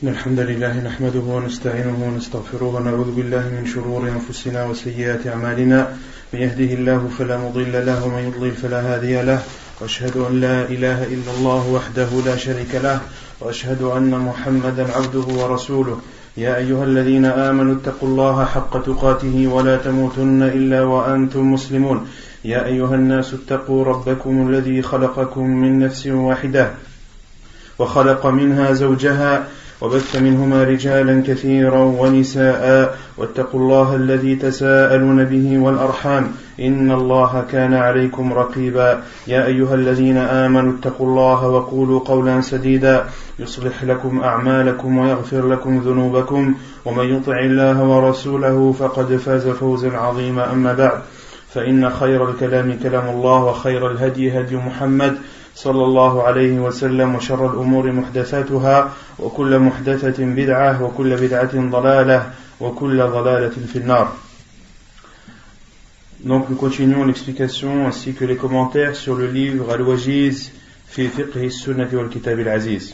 الحمد لله نحمده ونستعينه ونستغفره ونعوذ بالله من شرور أنفسنا وسيئات أعمالنا من يهده الله فلا مضل له ومن يضلل فلا هادي له وأشهد أن لا إله إلا الله وحده لا شريك له وأشهد أن محمدا عبده ورسوله يا أيها الذين آمنوا اتقوا الله حق تقاته ولا تموتن إلا وأنتم مسلمون يا أيها الناس اتقوا ربكم الذي خلقكم من نفس واحدة وخلق منها زوجها وبث منهما رجالا كثيرا ونساء واتقوا الله الذي تساءلون به والأرحام إن الله كان عليكم رقيبا يا أيها الذين آمنوا اتقوا الله وقولوا قولا سديدا يصلح لكم أعمالكم ويغفر لكم ذنوبكم ومن يطع الله ورسوله فقد فاز فوزا عظيما أما بعد فإن خير الكلام كلام الله وخير الهدي هدي محمد صلى الله عليه وسلم وشر الأمور محدثاتها وكل محدثة بدعة وكل بدعة ضلالة وكل ضلالة في النار. Donc nous continuons l'explication ainsi que les commentaires sur le livre Al-Wajiz fi fiqh sunnah wal kitab al-aziz.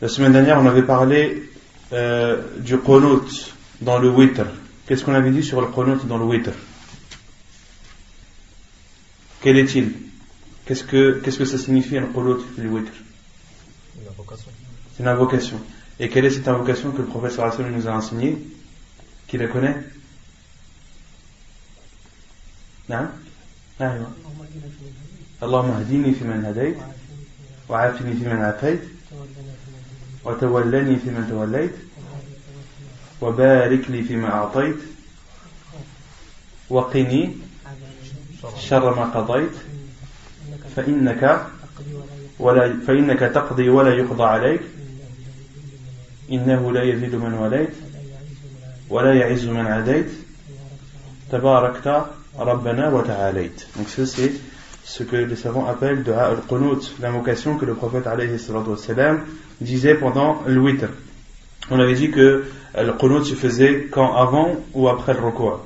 La semaine dernière on avait parlé du qunut dans le witr. Qu'est-ce qu'on avait dit sur le qunut dans le witr? Quel est-il? Qu'est-ce que ça signifie un qunut fil witr? Une invocation. C'est une invocation. Et quelle est cette invocation que le prophète sallallahu alayhi wa sallam nous a enseignée? Qui la connaît? نعم أيوة اللهم اهدني فيمن هديت وعافني فيمن عافيت وتولني فيمن توليت وبارك لي فيما أعطيت وقني شر ما قضيت فإنك تقضي ولا يقضى عليك إنه لا يذل من وليت ولا يعز من عاديت تباركت ربنا وتعاليت. Donc ça c'est ce que les savants appellent dua al-qunut, l'invocation que le prophète alayhi salatu wassalam disait pendant le witr. On avait dit que le qunut se faisait quand avant ou après le ruku'.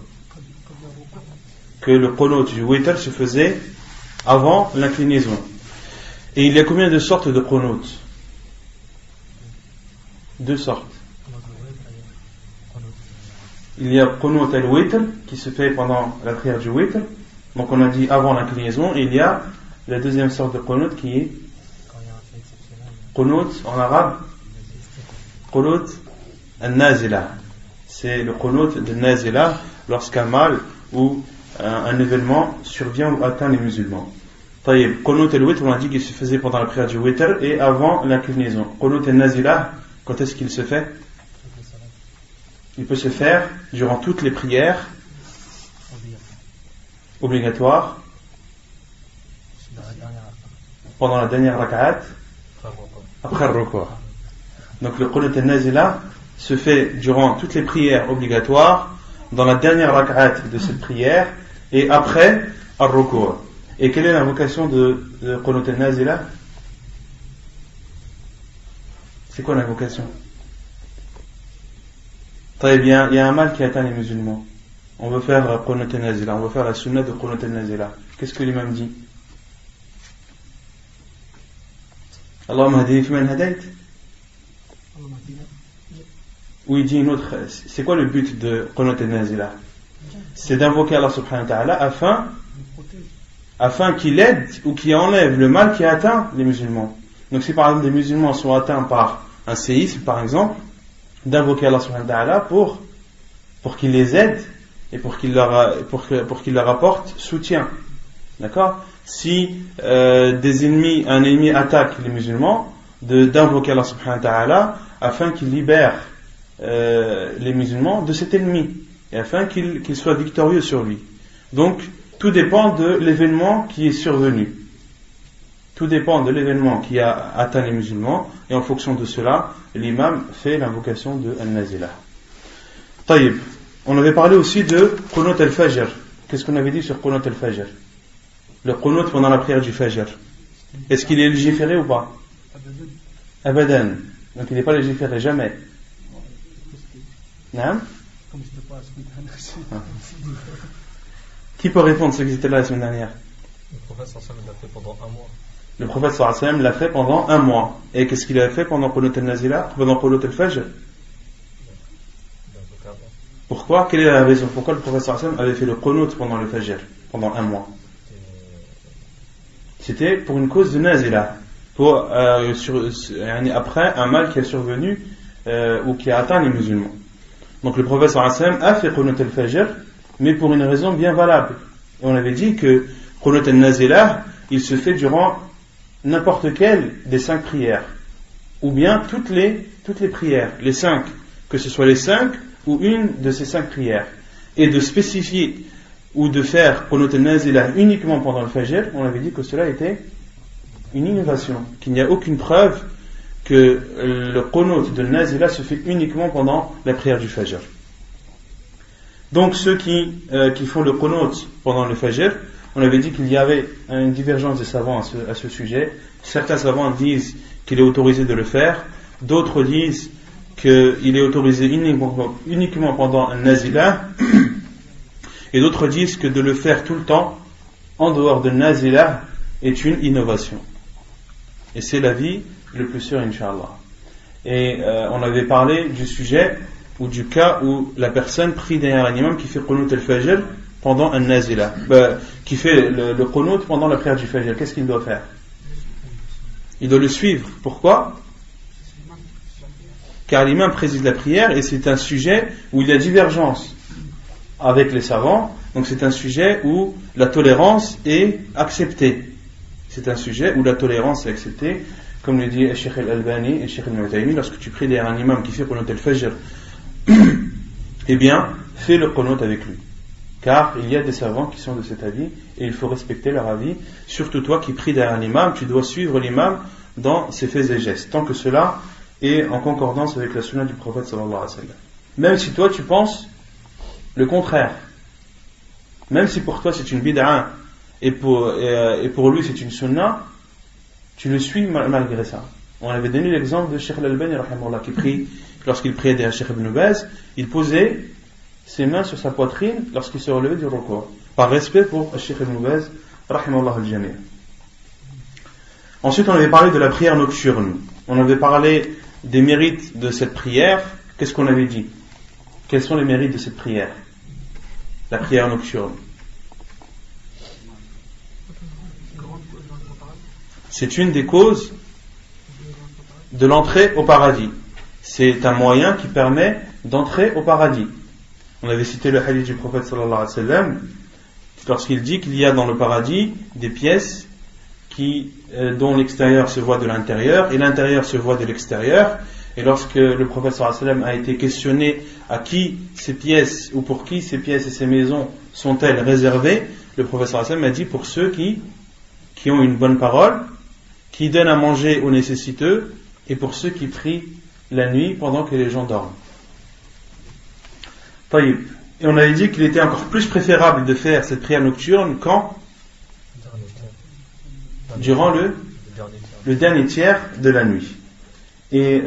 Que le qunut du witr se faisait avant l'inclinaison. Et il y a combien de sortes de qunut? Deux sortes. Il y a qunut al-witr qui se fait pendant la prière du witr. Donc on a dit avant l'inclinaison. Et il y a la deuxième sorte de qunut qui est qunut en arabe qunut al-nazila. C'est le qunut de nazila lorsqu'un mal ou un événement survient ou atteint les musulmans. Taïb, qunut al-witr, on a dit qu'il se faisait pendant la prière du witr et avant l'inclinaison. Qunut al-nazila, quand est-ce qu'il se fait? Il peut se faire durant toutes les prières obligatoires, pendant la dernière rak'at, après le ruku'. Donc le qunut al-nazila se fait durant toutes les prières obligatoires, dans la dernière rak'at de cette prière et après al-ruku'. Et quelle est l'invocation de qunut al-nazila? C'est quoi l'invocation? Très bien, il y a un mal qui atteint les musulmans. On veut faire qunut al-nazila, on veut faire la sunna de qunut al-nazila. Qu'est-ce que l'imam dit? Allahumma hadini fiman hadayt. Ou il dit une autre. C'est quoi le but de qunut al-nazila? C'est d'invoquer Allah subhanahu wa ta'ala afin qu'il aide ou qu'il enlève le mal qui a atteint les musulmans. Donc si par exemple les musulmans sont atteints par un séisme par exemple, d'invoquer Allah subhanahu wa ta'ala pour qu'il les aide et pour qu'il leur apporte soutien. D'accord? Si un ennemi attaque les musulmans, d'invoquer Allah subhanahu wa ta'ala afin qu'il libère les musulmans de cet ennemi et afin qu'il soit victorieux sur lui. Donc tout dépend de l'événement qui est survenu. Tout dépend de l'événement qui a atteint les musulmans et en fonction de cela, l'imam fait l'invocation de al-nazila. Taïb. On avait parlé aussi de qunut al-fajr. Qu'est-ce qu'on avait dit sur qunut al-fajr? Le qunut pendant la prière du fajr. Est-ce qu'il est légiféré ou pas? Abadan. Donc il n'est pas légiféré, jamais. Non? Qui peut répondre ceux qui étaient là la semaine dernière? Le prophète sallallahu alayhi wa sallam l'a fait pendant un mois. Le prophète sallallahu alayhi wa sallam l'a fait pendant un mois. Et qu'est-ce qu'il a fait pendant Qunut al-Nazila, pendant Qunut al-Fajr? Pourquoi? Quelle est la raison? Pourquoi le prophète sallallahu alayhi wa sallam avait fait le Qunut pendant le Fajr, pendant un mois? C'était pour une cause de Nazila, pour après un mal qui est survenu ou qui a atteint les musulmans. Donc le prophète sallallahu alayhi wa sallam a fait Qunut al-Fajr, mais pour une raison bien valable. Et on avait dit que Qunut al-Nazila, il se fait durant n'importe quelle des 5 prières, ou bien toutes les prières, les 5, que ce soit les 5 ou une de ces 5 prières. Et de spécifier ou de faire Qunut al-Nazila uniquement pendant le Fajr, on avait dit que cela était une innovation, qu'il n'y a aucune preuve que le Qunut de Nazila se fait uniquement pendant la prière du Fajr. Donc ceux qui font le Qunut pendant le Fajr, on avait dit qu'il y avait une divergence des savants à ce sujet. Certains savants disent qu'il est autorisé de le faire, d'autres disent qu'il est autorisé uniquement pendant un Nazila, et d'autres disent que de le faire tout le temps en dehors de Nazila est une innovation. Et c'est l'avis le plus sûr, Inch'Allah. Et on avait parlé du sujet ou du cas où la personne prie derrière un imam qui fait Qunut al-Fajr pendant un Nazila, qui fait le Qunut pendant la prière du Fajr. Qu'est-ce qu'il doit faire? Il doit le suivre. Pourquoi? Car l'imam préside la prière et c'est un sujet où il y a divergence avec les savants. Donc c'est un sujet où la tolérance est acceptée. C'est un sujet où la tolérance est acceptée. Comme le dit Cheikh Al-Albani et Cheikh Al-Mu'taymi, lorsque tu pries derrière un imam qui fait Qunut al-Fajr, eh bien, fais le Qunut avec lui. Car il y a des savants qui sont de cet avis et il faut respecter leur avis. Surtout toi qui pries derrière l'imam, tu dois suivre l'imam dans ses faits et gestes, tant que cela est en concordance avec la sunna du prophète sallallahu alayhi wa sallam. Même si toi tu penses le contraire, même si pour toi c'est une bid'a et pour lui c'est une sunna, tu le suis malgré ça. On avait donné l'exemple de Cheikh Al-Albani qui prie, lorsqu'il priait derrière Cheikh Ibn Baz, il posait ses mains sur sa poitrine lorsqu'il se relevait du ruku', par respect pour Cheikh Ibn Baz rahimallahu al-jami'. Ensuite on avait parlé de la prière nocturne. On avait parlé des mérites de cette prière. Qu'est-ce qu'on avait dit? Quels sont les mérites de cette prière? La prière nocturne. C'est une des causes de l'entrée au paradis. C'est un moyen qui permet d'entrer au paradis. On avait cité le hadith du prophète sallallahu alayhi wa sallam lorsqu'il dit qu'il y a dans le paradis des pièces dont l'extérieur se voit de l'intérieur et l'intérieur se voit de l'extérieur. Et lorsque le prophète sallallahu alayhi wa sallam a été questionné à qui ces pièces ou pour qui ces pièces et ces maisons sont-elles réservées, le prophète sallallahu alayhi wa sallam a dit pour ceux qui ont une bonne parole, qui donnent à manger aux nécessiteux et pour ceux qui prient la nuit pendant que les gens dorment. Et on avait dit qu'il était encore plus préférable de faire cette prière nocturne quand? Durant le dernier tiers de la nuit. Et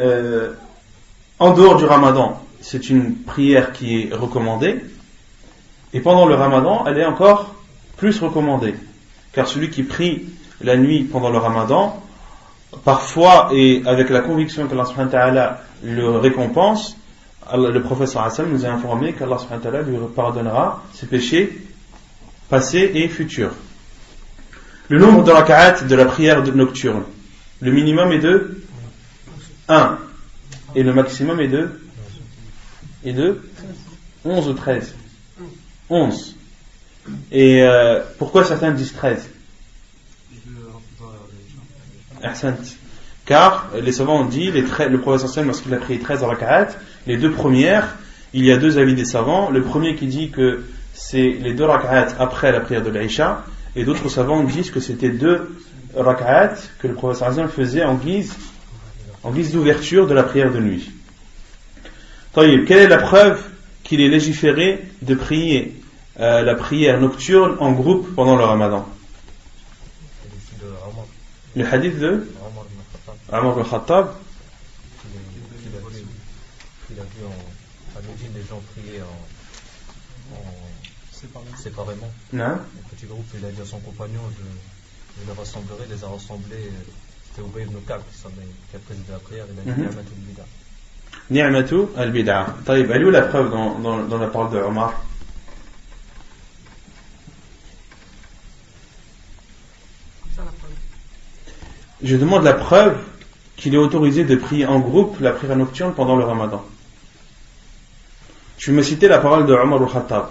en dehors du Ramadan, c'est une prière qui est recommandée. Et pendant le Ramadan, elle est encore plus recommandée. Car celui qui prie la nuit pendant le Ramadan, parfois et avec la conviction qu'Allah subhanahu wa ta'ala le récompense, le prophète sallallahu alayhi wa sallam nous a informé qu'Allah subhanahu wa ta'ala lui pardonnera ses péchés passés et futurs. Le nombre de raka'at de la prière nocturne, le minimum est de 1 et le maximum est de 11 ou 13. 11. Et pourquoi certains disent 13? Car les savants ont dit, le prophète sallallahu lorsqu'il a prié 13 raka'at, les deux premières, il y a deux avis des savants. Le premier qui dit que c'est les 2 raka'at après la prière de l'Aïcha, et d'autres savants disent que c'était 2 raka'at que le prophète sallallahu faisait en guise d'ouverture de la prière de nuit. Quelle est la preuve qu'il est légiféré de prier la prière nocturne en groupe pendant le Ramadan? Le hadith de Omar ibn Khattab. Il a vu à Médine des gens prier séparément. Non. Un petit groupe, il a dit à son compagnon les a rassemblés. C'était Ubay ibn Ka'b qui a présidé la prière. Il a dit Ni'matul bid'a. Ni'matu al-bid'a. Taïb, elle est où la preuve dans la parole de Omar? Je demande la preuve qu'il est autorisé de prier en groupe la prière nocturne pendant le Ramadan. Je vais me citer la parole de Omar al-Khattab.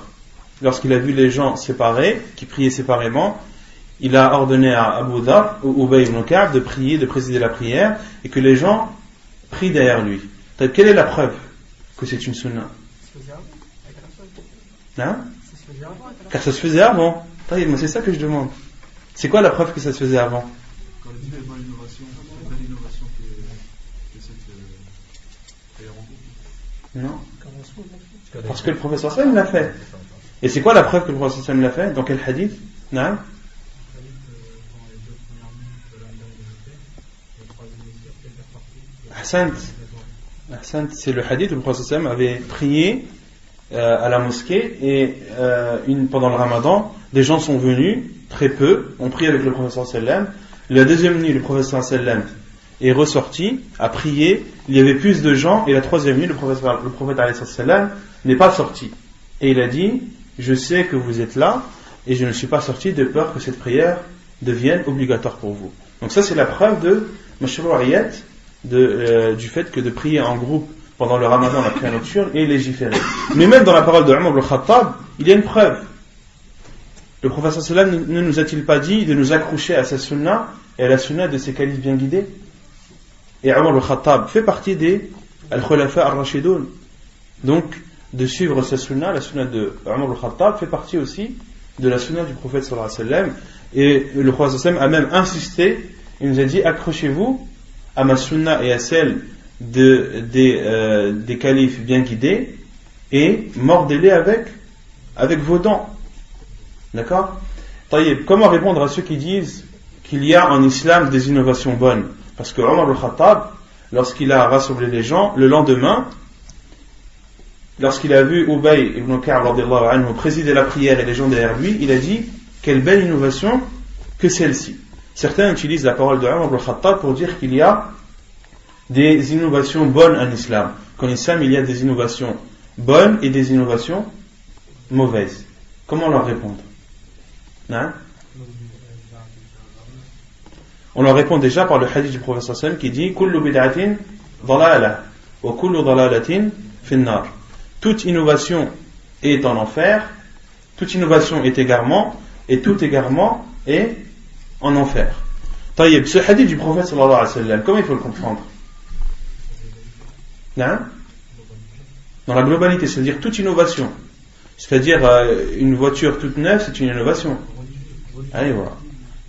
Lorsqu'il a vu les gens séparés, qui priaient séparément, il a ordonné à Abu Dhar ou Ubay ibn Ka'b de prier, de présider la prière, et que les gens prient derrière lui. Quelle est la preuve que c'est une sunna? Hein? Car ça se faisait avant. C'est ça que je demande. C'est quoi la preuve que ça se faisait avant? Quand il dit la bonne innovation, c'est une belle innovation que cette prière en groupe. Non. Parce que le professeur Sallam l'a fait. Et c'est quoi la preuve que le professeur Sallam l'a fait? Dans quel hadith? Non? Ahsant, c'est le hadith où le prophète sallam avait prié à la mosquée et pendant le Ramadan, des gens sont venus, très peu, ont prié avec le prophète sallam. La deuxième nuit, le prophète sallam est ressorti, a prié, il y avait plus de gens, et la troisième nuit, le prophète sallam n'est pas sorti. Et il a dit, je sais que vous êtes là, et je ne suis pas sorti de peur que cette prière devienne obligatoire pour vous. Donc ça c'est la preuve de mashrou'iyat, du fait que de prier en groupe pendant le Ramadan, la prière nocturne, est légiféré. Mais même dans la parole de Omar al-Khattab, il y a une preuve. Le prophète sallam ne nous a-t-il pas dit de nous accrocher à sa sunna et à la sunna de ses califes bien guidés? Et Omar al-Khattab fait partie des al-Khulafa ar-Rashidoun. Donc, de suivre sa sunna, la sunna de Omar al-Khattab fait partie aussi de la sunna du prophète sallallahu alayhi wa sallam. Et le prophète sallam a même insisté, il nous a dit, accrochez-vous à ma sunna et à celle des califes bien guidés et mordez-les avec vos dents. D'accord? Taïeb, comment répondre à ceux qui disent qu'il y a en islam des innovations bonnes? Parce que Omar al-Khattab, lorsqu'il a rassemblé les gens, le lendemain, lorsqu'il a vu Ubay ibn Ka'b radiyallahu anhu présider la prière et les gens derrière lui, il a dit, quelle belle innovation que celle-ci. Certains utilisent la parole de Omar al-Khattab pour dire qu'il y a des innovations bonnes en islam. Qu'en islam, il y a des innovations bonnes et des innovations mauvaises. Comment leur répondre? Hein? On leur répond déjà par le hadith du prophète sallallahu alayhi wa sallam qui dit kullu bid'atin dalalah wa kullu dalalatin finnar. Toute innovation est en enfer, toute innovation est égarement, et tout égarement est en enfer. Taïeb, ce hadith du prophète sallallahu alayhi wa sallam, comment il faut le comprendre? Hein? Dans la globalité, c'est-à-dire toute innovation. C'est-à-dire une voiture toute neuve, c'est une innovation. Allez, voilà.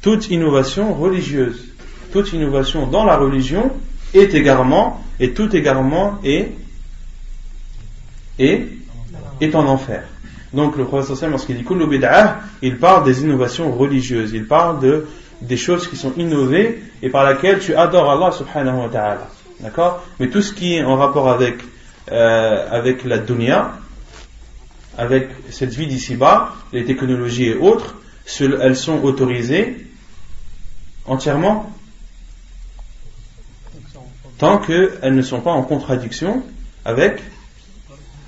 Toute innovation religieuse, toute innovation dans la religion est égarement, et tout égarement est en enfer. Donc le prophète sallallahu lorsqu'il dit kullu bid'ah, il parle des innovations religieuses, il parle des choses qui sont innovées et par laquelle tu adores Allah subhanahu wa ta'ala. D'accord? Mais tout ce qui est en rapport avec la dunya, avec cette vie d'ici-bas, les technologies et autres, elles sont autorisées entièrement tant qu'elles ne sont pas en contradiction avec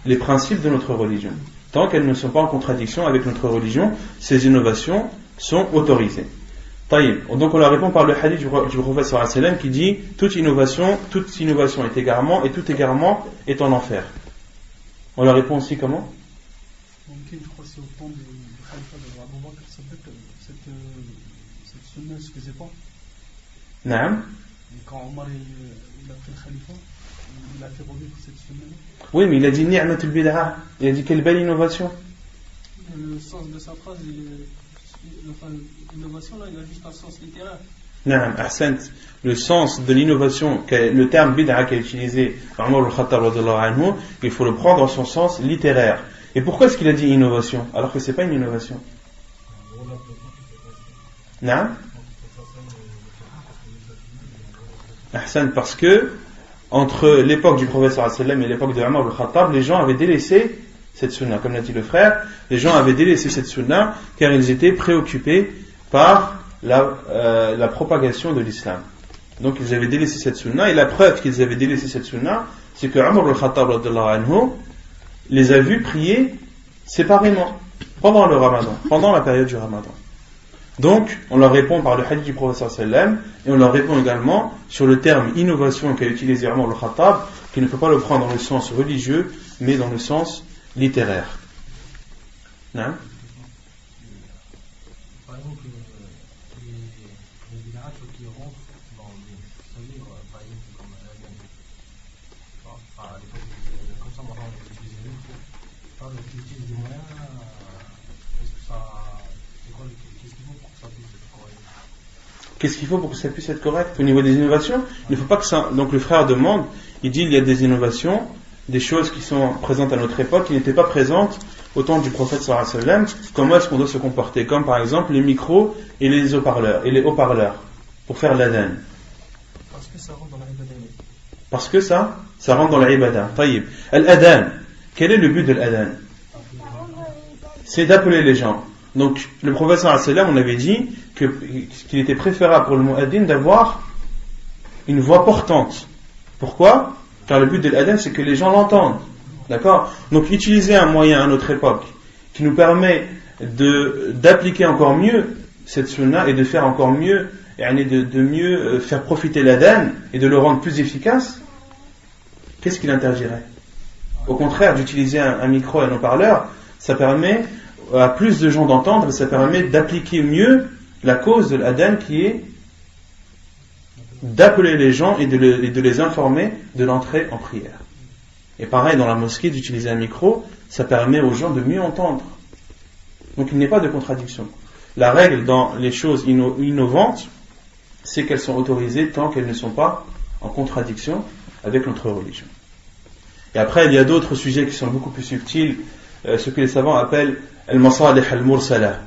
les principes de notre religion. Tant qu'elles ne sont pas en contradiction avec notre religion, ces innovations sont autorisées. Taïb. Donc on la répond par le hadith du prophète sallallahu alayhi wa sallam qui dit toute innovation est égarement et tout égarement est en enfer. On la répond aussi comment? Je crois que c'est au temps du khalifa de Abu Bakr cette sunna ne se faisait pas. Naam. Quand Omar il a pris le khalifa, il a fait revivre cette sunna. Oui, mais il a dit ni'matul bid'ah. Il a dit quelle belle innovation. Le sens de sa phrase, l'innovation là, il a juste un sens littéraire. Naam, ahsant. Le sens de l'innovation, le terme bid'ah qu'a utilisé Omar al-Khattab radiyallahu anhu, il faut le prendre dans son sens littéraire. Et pourquoi est-ce qu'il a dit innovation alors que c'est pas une innovation? Non? Ahsan, parce que entre l'époque du prophète sallallahu alayhi wa sallam et l'époque de Omar al-Khattab, les gens avaient délaissé cette sunna, comme l'a dit le frère, les gens avaient délaissé cette sunna car ils étaient préoccupés par la propagation de l'islam. Donc ils avaient délaissé cette sunna, et la preuve qu'ils avaient délaissé cette sunna, c'est que Umar al-Khattab radhiyallahu anhu les a vus prier séparément pendant le Ramadan, pendant la période du Ramadan. Donc on leur répond par le hadith du prophète sallam, et on leur répond également sur le terme innovation qu'a utilisé Umar al-Khattab, qu'il ne faut pas le prendre dans le sens religieux, mais dans le sens littéraire. Non? Par exemple, les miracles qui rentrent dans les livres, par exemple, comme la Bible. À l'époque, comme ça, maintenant, on utilise les livres. Quand on utilise des moyens, est-ce que ça. Qu'est-ce qu'il faut pour que ça puisse être correct? Qu'est-ce qu'il faut pour que ça puisse être correct? Au niveau des innovations, il ne faut pas que ça. Donc le frère demande, il dit il y a des innovations, des choses qui sont présentes à notre époque, qui n'étaient pas présentes au temps du prophète sallallahu alayhi wa sallam. Comment est-ce qu'on doit se comporter? Comme par exemple les micros et les haut-parleurs pour faire l'adhan. Parce que ça rentre dans l'ibada. Parce que ça rentre dans l'ibada. Taïb. Al-adhan. Quel est le but de l'adhan? C'est d'appeler les gens. Donc le prophète sallallahu alayhi wa sallam, on avait dit qu'il était préférable pour le mu'adhin d'avoir une voix portante. Pourquoi? Car le but de l'adhan, c'est que les gens l'entendent. D'accord? Donc utiliser un moyen à notre époque qui nous permet d'appliquer encore mieux cette sunna et de faire encore mieux, de mieux faire profiter l'adhan et de le rendre plus efficace, qu'est-ce qu'il interdirait? Au contraire, d'utiliser un micro et un haut-parleur, ça permet à plus de gens d'entendre, et ça permet d'appliquer mieux la cause de l'adhan, qui est d'appeler les gens et de les informer de l'entrée en prière. Et pareil, dans la mosquée, d'utiliser un micro, ça permet aux gens de mieux entendre. Donc il n'y a pas de contradiction. La règle dans les choses innovantes, c'est qu'elles sont autorisées tant qu'elles ne sont pas en contradiction avec notre religion. Et après, il y a d'autres sujets qui sont beaucoup plus subtils, ce que les savants appellent al-masalih al-mursala.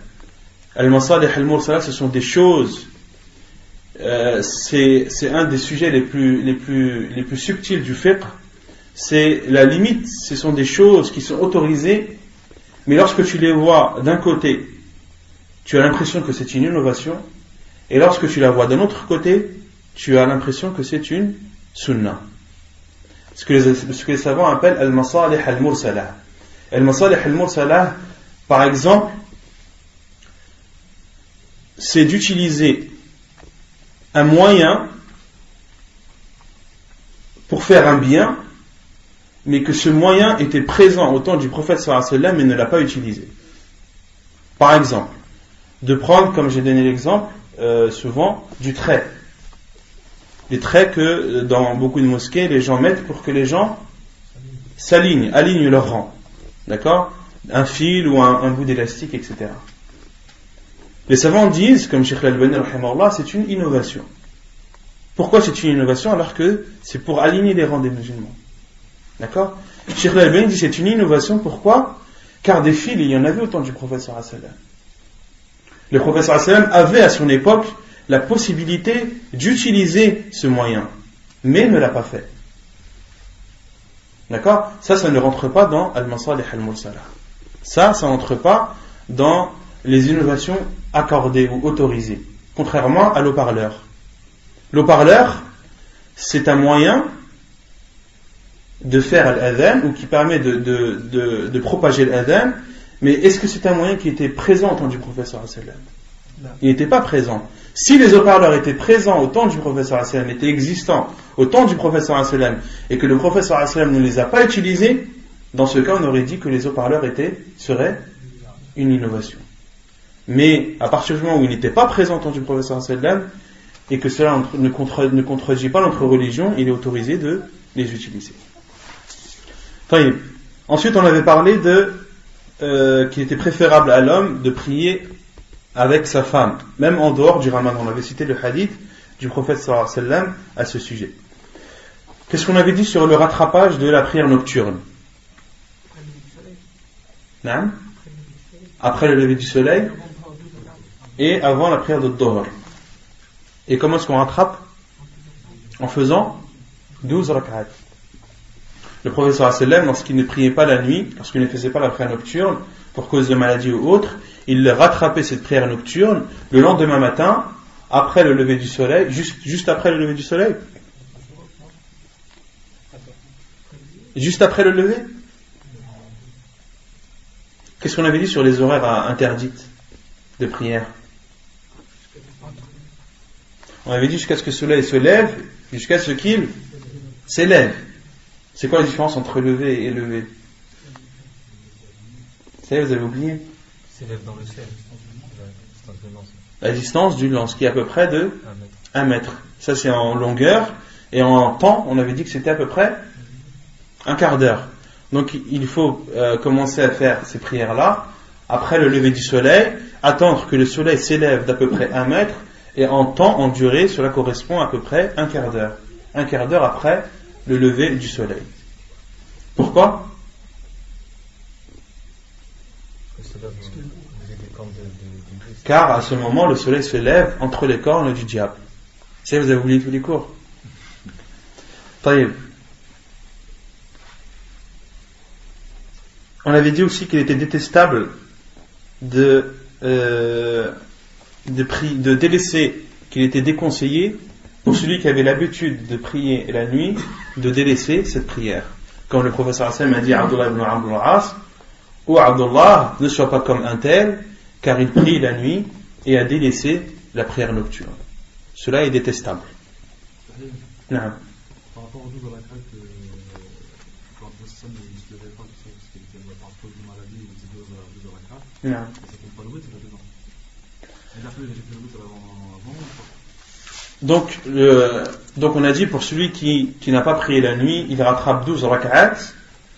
Al-masalih al-mursala, ce sont des choses, c'est un des sujets les plus subtils du fiqh. C'est la limite, ce sont des choses qui sont autorisées, mais lorsque tu les vois d'un côté, tu as l'impression que c'est une innovation, et lorsque tu la vois d'un autre côté, tu as l'impression que c'est une sunna. Ce que les savants appellent al-masalih al-mursala. Al-masalih al-mursala, par exemple, c'est d'utiliser un moyen pour faire un bien, mais que ce moyen était présent au temps du prophète sallallahu alayhi wa sallam, mais ne l'a pas utilisé. Par exemple, de prendre, comme j'ai donné l'exemple, souvent, du trait. Les traits que dans beaucoup de mosquées, les gens mettent pour que les gens alignent leur rang. D'accord? Un fil ou un bout d'élastique, etc. Les savants disent, comme Cheikh Al-Albani rahimahullah, c'est une innovation. Pourquoi c'est une innovation alors que c'est pour aligner les rangs des musulmans? D'accord? Cheikh Al-Albani dit c'est une innovation, pourquoi? Car des fils, il y en avait au temps du prophète sallallahu alayhi wa sallam. Le prophète sallallahu alayhi wa sallam avait à son époque la possibilité d'utiliser ce moyen, mais ne l'a pas fait. D'accord? Ça ne rentre pas dans al-masalih al-mursala. Ça n'entre pas dans les innovations accordées ou autorisées, contrairement à l'haut-parleur. L'haut-parleur, c'est un moyen de faire l'adhan, ou qui permet de propager l'adhan, mais est-ce que c'est un moyen qui était présent au temps du prophète sallallahu alayhi wa sallam? Il n'était pas présent. Si les haut-parleurs étaient présents au temps du prophète sallallahu alayhi wa sallam, étaient existants au temps du prophète sallallahu alayhi wa sallam, et que le prophète sallallahu alayhi wa sallam ne les a pas utilisés, dans ce cas on aurait dit que les haut-parleurs seraient une innovation. Mais à partir du moment où ils n'étaient pas présents au temps du prophète sallallahu alayhi wa sallam, et que cela ne contredit pas notre religion, il est autorisé de les utiliser. Ensuite on avait parlé qu'il était préférable à l'homme de prier avec sa femme, même en dehors du Ramadan. On avait cité le hadith du prophète sallallahu alayhi wa sallam à ce sujet. Qu'est-ce qu'on avait dit sur le rattrapage de la prière nocturne? Non? Après le lever du soleil et avant la prière de Dhuhr. Et comment est-ce qu'on rattrape? En faisant 12 rak'at. Le prophète sallallahu alayhi wa sallam, lorsqu'il ne priait pas la nuit, lorsqu'il ne faisait pas la prière nocturne, pour cause de maladie ou autre, il rattrapait cette prière nocturne le lendemain matin, après le lever du soleil, juste après le lever du soleil. Juste après le lever. Qu'est-ce qu'on avait dit sur les horaires interdites de prière? On avait dit jusqu'à ce que le soleil se lève, jusqu'à ce qu'il s'élève. C'est quoi la différence entre lever et lever? Ça y est, vous avez oublié? S'élève dans le ciel. La distance du lance, qui est à peu près de 1 mètre. Ça, c'est en longueur. Et en temps, on avait dit que c'était à peu près un quart d'heure. Donc, il faut commencer à faire ces prières-là après le lever du soleil, attendre que le soleil s'élève d'à peu près 1 mètre, et en temps, en durée, cela correspond à peu près un quart d'heure. Un quart d'heure après le lever du soleil. Pourquoi? Car à ce moment, le soleil se lève entre les cornes du diable. Ça, vous avez oublié tous les cours. Taïb. On avait dit aussi qu'il était détestable de délaisser, qu'il était déconseillé pour celui qui avait l'habitude de prier la nuit, de délaisser cette prière. Comme le professeur Hassan a dit à Abdullah ibn Amr al-As, ou Abdullah, ne sois pas comme un tel, car il prie la nuit et a délaissé la prière nocturne. Cela est détestable. Par rapport aux 12 rak'at, quand le Hassan ne se levait pas, parce qu'il était par cause de maladie, il faisait 12 rak'at, ça compte pas le witr là-dedans. Il a fait le witr avant. Donc on a dit pour celui qui n'a pas prié la nuit, il rattrape 12 rak'at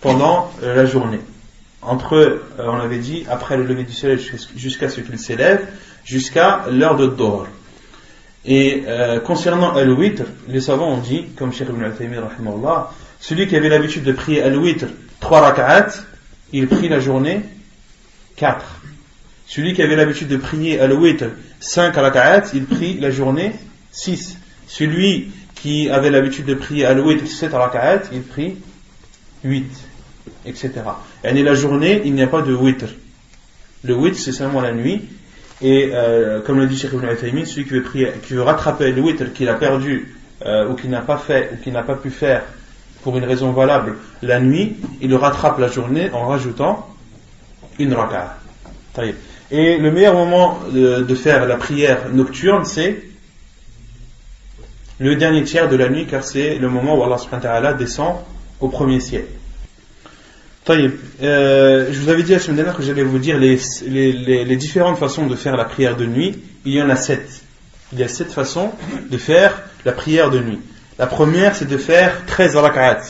pendant la journée. Entre, on avait dit, après le lever du soleil jusqu'à ce qu'il s'élève, jusqu'à l'heure de Dhuhr. Et concernant al-witr, les savants ont dit, comme Cheikh Ibn al-Taymi rahimahullah, celui qui avait l'habitude de prier al-witr 3 rak'at, il prie la journée 4. Celui qui avait l'habitude de prier al-witr 5 rak'at, il prie la journée 6. Celui qui avait l'habitude de prier al-witr 7 rak'at, il prie 8, etc. Et la journée, il n'y a pas de witr. Le witr, c'est seulement la nuit. Et comme l'a dit Cheikh Ibn al-Taymi, celui qui veut rattraper le witr qu'il a perdu ou qu'il n'a pas fait ou qu'il n'a pas pu faire pour une raison valable la nuit, il le rattrape la journée en rajoutant une raka'a. Et le meilleur moment de faire la prière nocturne, c'est le dernier tiers de la nuit, car c'est le moment où Allah subhanahu wa ta'ala descend au premier ciel. Je vous avais dit la semaine dernière que j'allais vous dire les différentes façons de faire la prière de nuit. Il y en a 7. Il y a 7 façons de faire la prière de nuit. La première, c'est de faire 13 rak'at,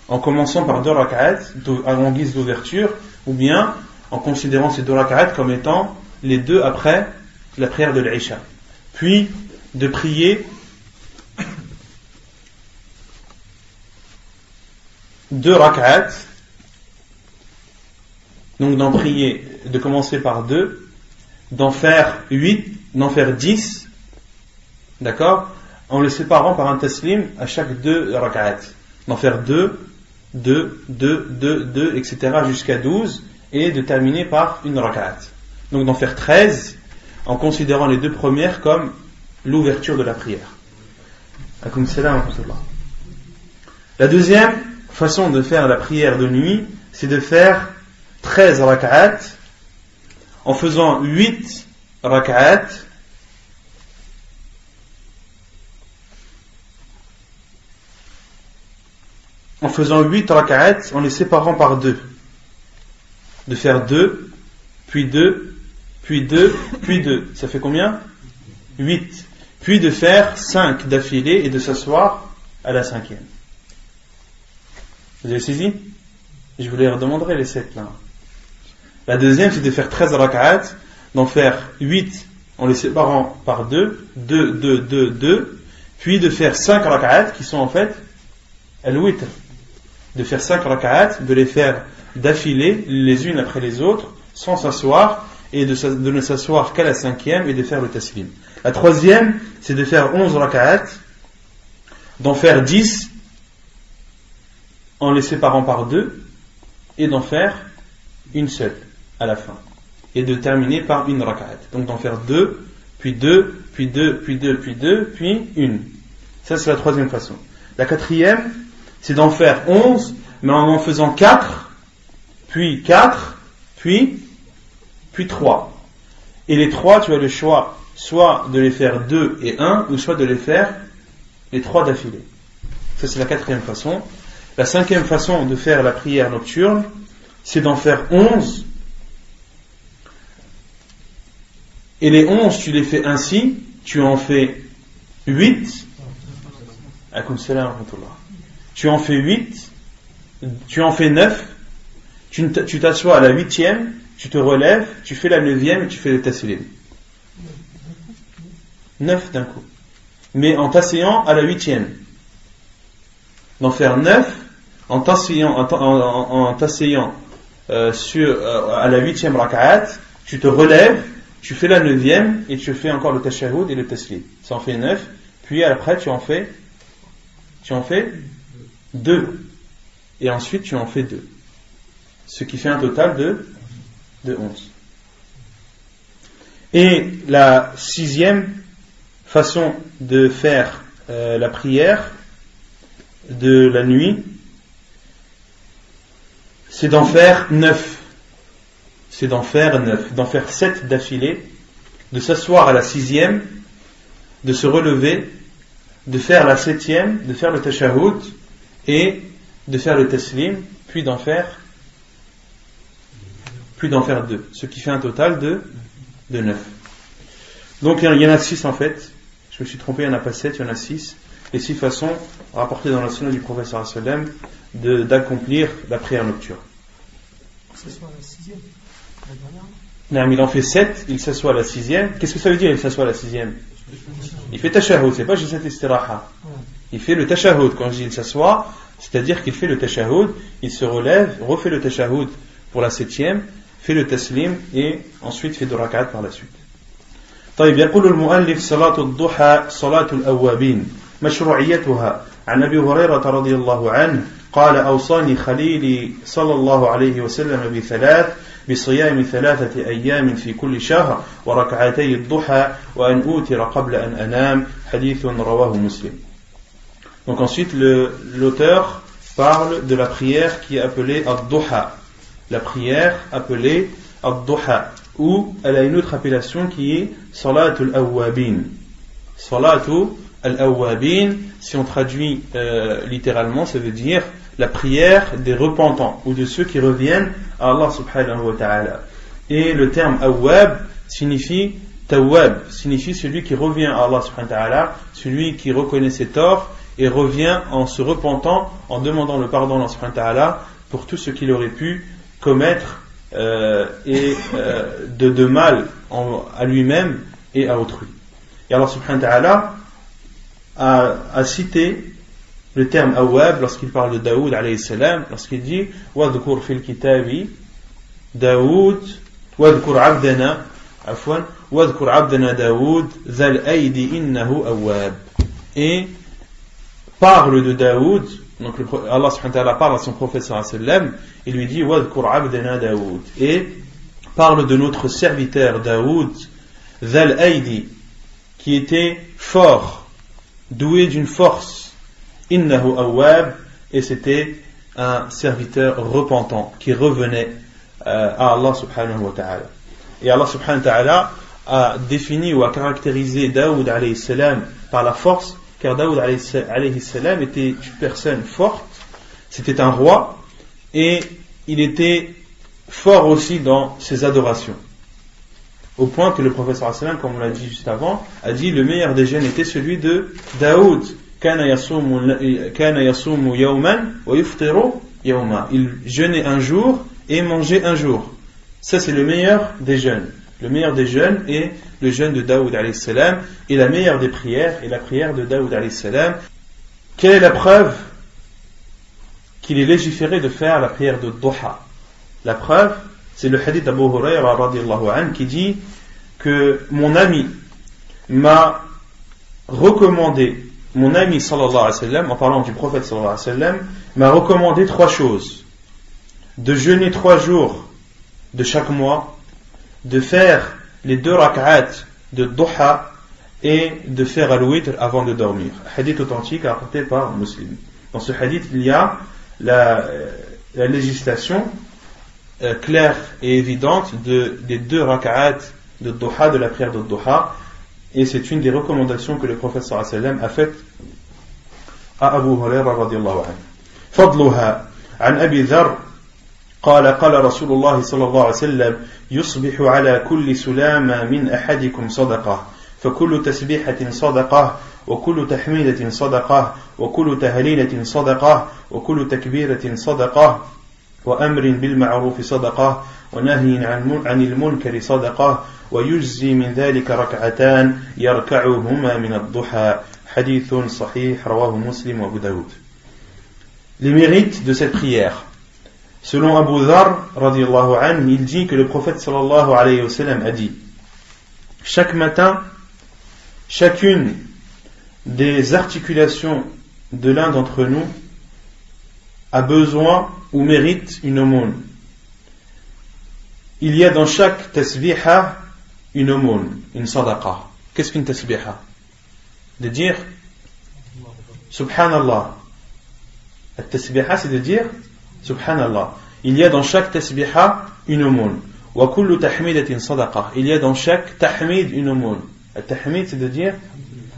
en commençant par 2 rak'at en guise d'ouverture, ou bien en considérant ces 2 rak'at comme étant les 2 après la prière de l'Isha. Puis de prier 2 rak'at, donc d'en prier, de commencer par 2, d'en faire 8, d'en faire 10, d'accord, en le séparant par un taslim à chaque 2 rak'at, d'en faire 2, 2, 2, 2, 2, etc. jusqu'à 12, et de terminer par une rak'at. Donc d'en faire 13, en considérant les 2 premières comme l'ouverture de la prière. La deuxième façon de faire la prière de nuit, c'est de faire 13 rak'at en faisant 8 rak'at en les séparant par 2. De faire 2, puis 2, puis 2, puis 2. Ça fait combien? 8. Puis de faire 5 d'affilée et de s'asseoir à la 5e. Vous avez saisi? Je vous les redemanderai les 7 là. La deuxième, c'est de faire 13 rak'at, d'en faire 8 en les séparant par 2, 2, 2, 2, 2, puis de faire 5 rak'at qui sont en fait al-witr. De faire 5 rak'at, de les faire d'affilée les unes après les autres, sans s'asseoir, et de ne s'asseoir qu'à la 5e et de faire le taslim. La troisième, c'est de faire 11 rak'at, d'en faire 10 en les séparant par 2, et d'en faire une seule à la fin. et de terminer par une rak'at. Donc d'en faire 2, puis 2, puis 2, puis 2, puis 2, puis une. Ça c'est la troisième façon. La quatrième, c'est d'en faire 11, mais en faisant 4, puis 3. Et les 3, tu as le choix, soit de les faire 2 et 1, ou soit de les faire les 3 d'affilée. Ça c'est la quatrième façon. La cinquième façon de faire la prière nocturne, c'est d'en faire 11. Et les 11, tu les fais ainsi, tu en fais 8. Tu en fais 8, tu en fais 9, tu t'assois à la 8e, tu te relèves, tu fais la 9e et tu fais le taslim. 9 d'un coup. Mais en t'asseyant à la 8e. D'en faire 9, en t'asseyant à la 8e rak'at, tu te relèves, tu fais la 9e et tu fais encore le tashahhud et le taslim. Ça en fait 9, puis après tu en fais 2. Et ensuite tu en fais 2. Ce qui fait un total de 11. Et la sixième façon de faire la prière de la nuit, c'est d'en faire 9. C'est d'en faire 9. D'en faire 7 d'affilée, de s'asseoir à la 6e, de se relever, de faire la 7e, de faire le tashahhud et de faire le taslim, puis d'en faire 2, ce qui fait un total de 9. Donc il y en a 6 en fait. Je me suis trompé, il n'y en a pas 7, il y en a 6. Les 6 façons rapportées dans la sunna du prophète sallallahu alayhi wa sallam d'accomplir la prière nocturne. Que ce soit la 6e, la dernière. Non, il en fait 7, il s'assoit à la 6e. Qu'est-ce que ça veut dire, il s'assoit à la 6e? Il fait tashahhud, c'est pas juste cette istiraha. Il fait le tashahhud. Quand je dis il s'assoit, c'est-à-dire qu'il fait le tashahhud, il se relève, refait le tashahhud pour la 7e, fait le taslim et ensuite fait 2 rak'at par la suite. طيب يقول المؤلف صلاة الضحى صلاة الأوابين مشروعيتها عن أبي هريرة رضي الله عنه قال أوصاني خليلي صلى الله عليه وسلم بصيام 3 أيام في كل شهر وركعتي الضحى وأن أوتر قبل أن أنام حديث رواه مسلم. Donc ensuite l'auteur parle de la prière qui est appelée ad-duha, la prière appelée ad-duha, ou elle a une autre appellation qui est salatul awwabin. Salatul awwabin, si on traduit littéralement, ça veut dire la prière des repentants ou de ceux qui reviennent à Allah subhanahu wa ta'ala. Et le terme awwab signifie tawwab, signifie celui qui revient à Allah subhanahu wa ta'ala, celui qui reconnaît ses torts et revient en se repentant, en demandant le pardon à Allah subhanahu wa ta'ala pour tout ce qu'il aurait pu commettre de mal à lui-même et à autrui. Et Allah subhanahu wa ta'ala a cité le terme awwab lorsqu'il parle de Daoud alayhi salam, lorsqu'il dit wadhkur fil kitabi Daoud wadhkur abdana Daoud zal aidi innahu awwab. Et parle de Daoud, donc Allah subhanahu wa ta'ala parle à son prophète sallallahu alayhi wa sallam, il lui dit wadhkur abdana Daoud, et parle de notre serviteur Daoud zal aidi, qui était fort, doué d'une force, innahu awwab, et c'était un serviteur repentant qui revenait à Allah subhanahu wa ta'ala. Et Allah subhanahu wa ta'ala a défini ou a caractérisé Daoud alayhi salam par la force, car Daoud alayhi salam était une personne forte, c'était un roi, et il était fort aussi dans ses adorations, au point que le prophète sallallahu alayhi wa sallam, comme on l'a dit juste avant, a dit le meilleur des jeûnes était celui de Daoud. كان يصوم يوما ويفطر يوما. Il jeûnait un jour et mangeait un jour. Ça c'est le meilleur des jeûnes. Le meilleur des jeûnes est le jeûne de Daoud alayhi salam, et la meilleure des prières est la prière de Daoud alayhi salam. Quelle est la preuve qu'il est légiféré de faire la prière de Duha? La preuve, c'est le hadith d'Abu Hurayra radiyallahu anhu qui dit que mon ami m'a recommandé, mon ami sallallahu alayhi wa sallam, en parlant du prophète sallallahu alayhi wa sallam, m'a recommandé 3 choses: de jeûner 3 jours de chaque mois, de faire les 2 rak'at de duha et de faire al-witr avant de dormir. Hadith authentique rapporté par Muslim. Dans ce hadith, il y a la législation claire et évidente des 2 rak'at de duha, de la prière de duha, et c'est une des recommandations que le prophète sallallahu alayhi wa sallam a faites à Abu Hurairah radiyallahu anhu. Fadluha an Abi Dharr قال قال رسول الله صلى الله عليه وسلم يصبح على كل سلامة من أحدكم صدقة فكل تسبيحة صدقة وكل تحميدة صدقة وكل تهليلة صدقة وكل تكبيرة صدقة وأمر بالمعروف صدقة ونهي عن المنكر صدقة ويجزي من ذلك ركعتان يركعهما من الضحى حديث صحيح رواه مسلم وأبو داود. Les mérites de cette prière. Selon Abu Dharr, radiyallahu anhu, il dit que le prophète sallallahu alayhi wa sallam a dit: chaque matin, chacune des articulations de l'un d'entre nous a besoin ou mérite une aumône. Il y a dans chaque tasbiha une aumône, une sadaqa. Qu'est-ce qu'une tasbiha? De dire Subhanallah. La tasbiha, c'est de dire Subhanallah. Il y a dans chaque tasbiha une aumône. Wa kullu tahmidatin sadaqa. Il y a dans chaque tahmid une aumône. Le tahmid, c'est de dire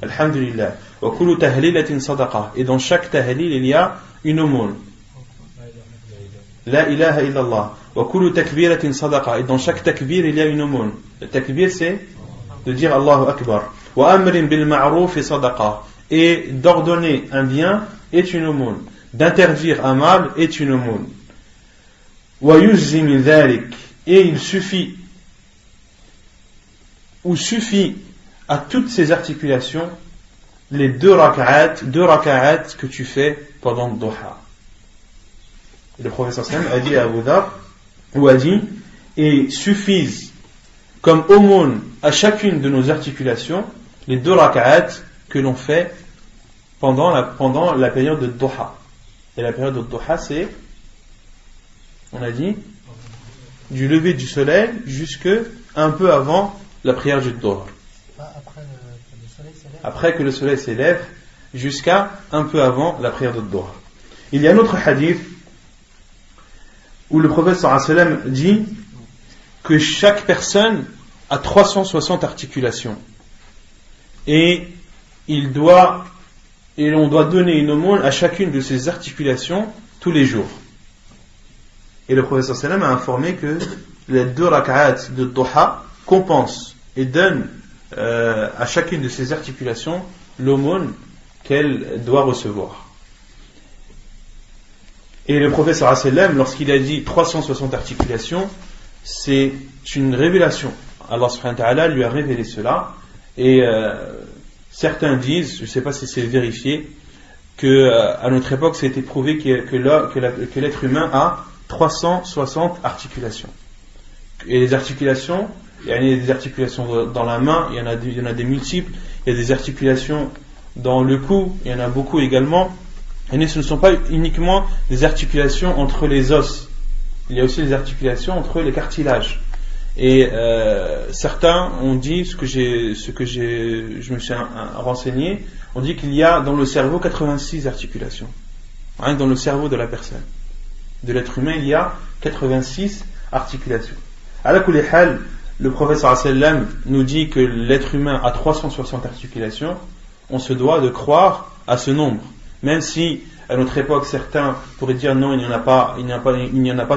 Alhamdulillah. Wa kullu tahlilatin sadaqa. Et dans chaque tahlil, il y a une aumône. La ilaha illallah. Wa kullu takbiratin sadaqa. Et dans chaque takbir, il y a une aumône. Le takbir, c'est de dire Allahu Akbar. Wa amrin bil ma'ruf sadaqa. Et d'ordonner un bien est une aumône. D'interdire un mal est une aumône. Wa yujzi min dhalik. Et il suffit à toutes ces articulations les 2 rak'at que tu fais pendant le duha. Le prophète sallam a dit à Abu Dharr, ou a dit, et suffisent comme aumône à chacune de nos articulations les 2 rak'at que l'on fait pendant la période de duha. Et la période de duha, c'est, on a dit, du lever du soleil jusque un peu avant la prière du dhuhr. Après que le soleil s'élève jusqu'à un peu avant la prière du dhuhr. Il y a un autre hadith où le prophète sallallahu alayhi wa sallam dit que chaque personne a 360 articulations et on doit donner une aumône à chacune de ces articulations tous les jours. Et le prophète sallallahu alayhi wa sallam a informé que les 2 rak'at de duha compensent et donnent à chacune de ces articulations l'aumône qu'elle doit recevoir. Et le prophète sallallahu alayhi wa sallam, lorsqu'il a dit 360 articulations, c'est une révélation. Allah subhanahu wa ta'ala lui a révélé cela. Et certains disent, je ne sais pas si c'est vérifié, qu'à notre époque, ça a été prouvé que l'être humain a 360 articulations. Et les articulations, il y a des articulations dans la main, il y en a des multiples, il y a des articulations dans le cou, il y en a beaucoup également. Et ce ne sont pas uniquement des articulations entre les os, il y a aussi des articulations entre les cartilages. Et certains ont dit, je me suis renseigné, on dit qu'il y a dans le cerveau 86 articulations. Rien que dans le cerveau de la personne. De l'être humain, il y a 86 articulations. Ala kulli hal, le prophète sallallahu alayhi wa sallam nous dit que l'être humain a 360 articulations. On se doit de croire à ce nombre. Même si, à notre époque, certains pourraient dire non, il n'y en a pas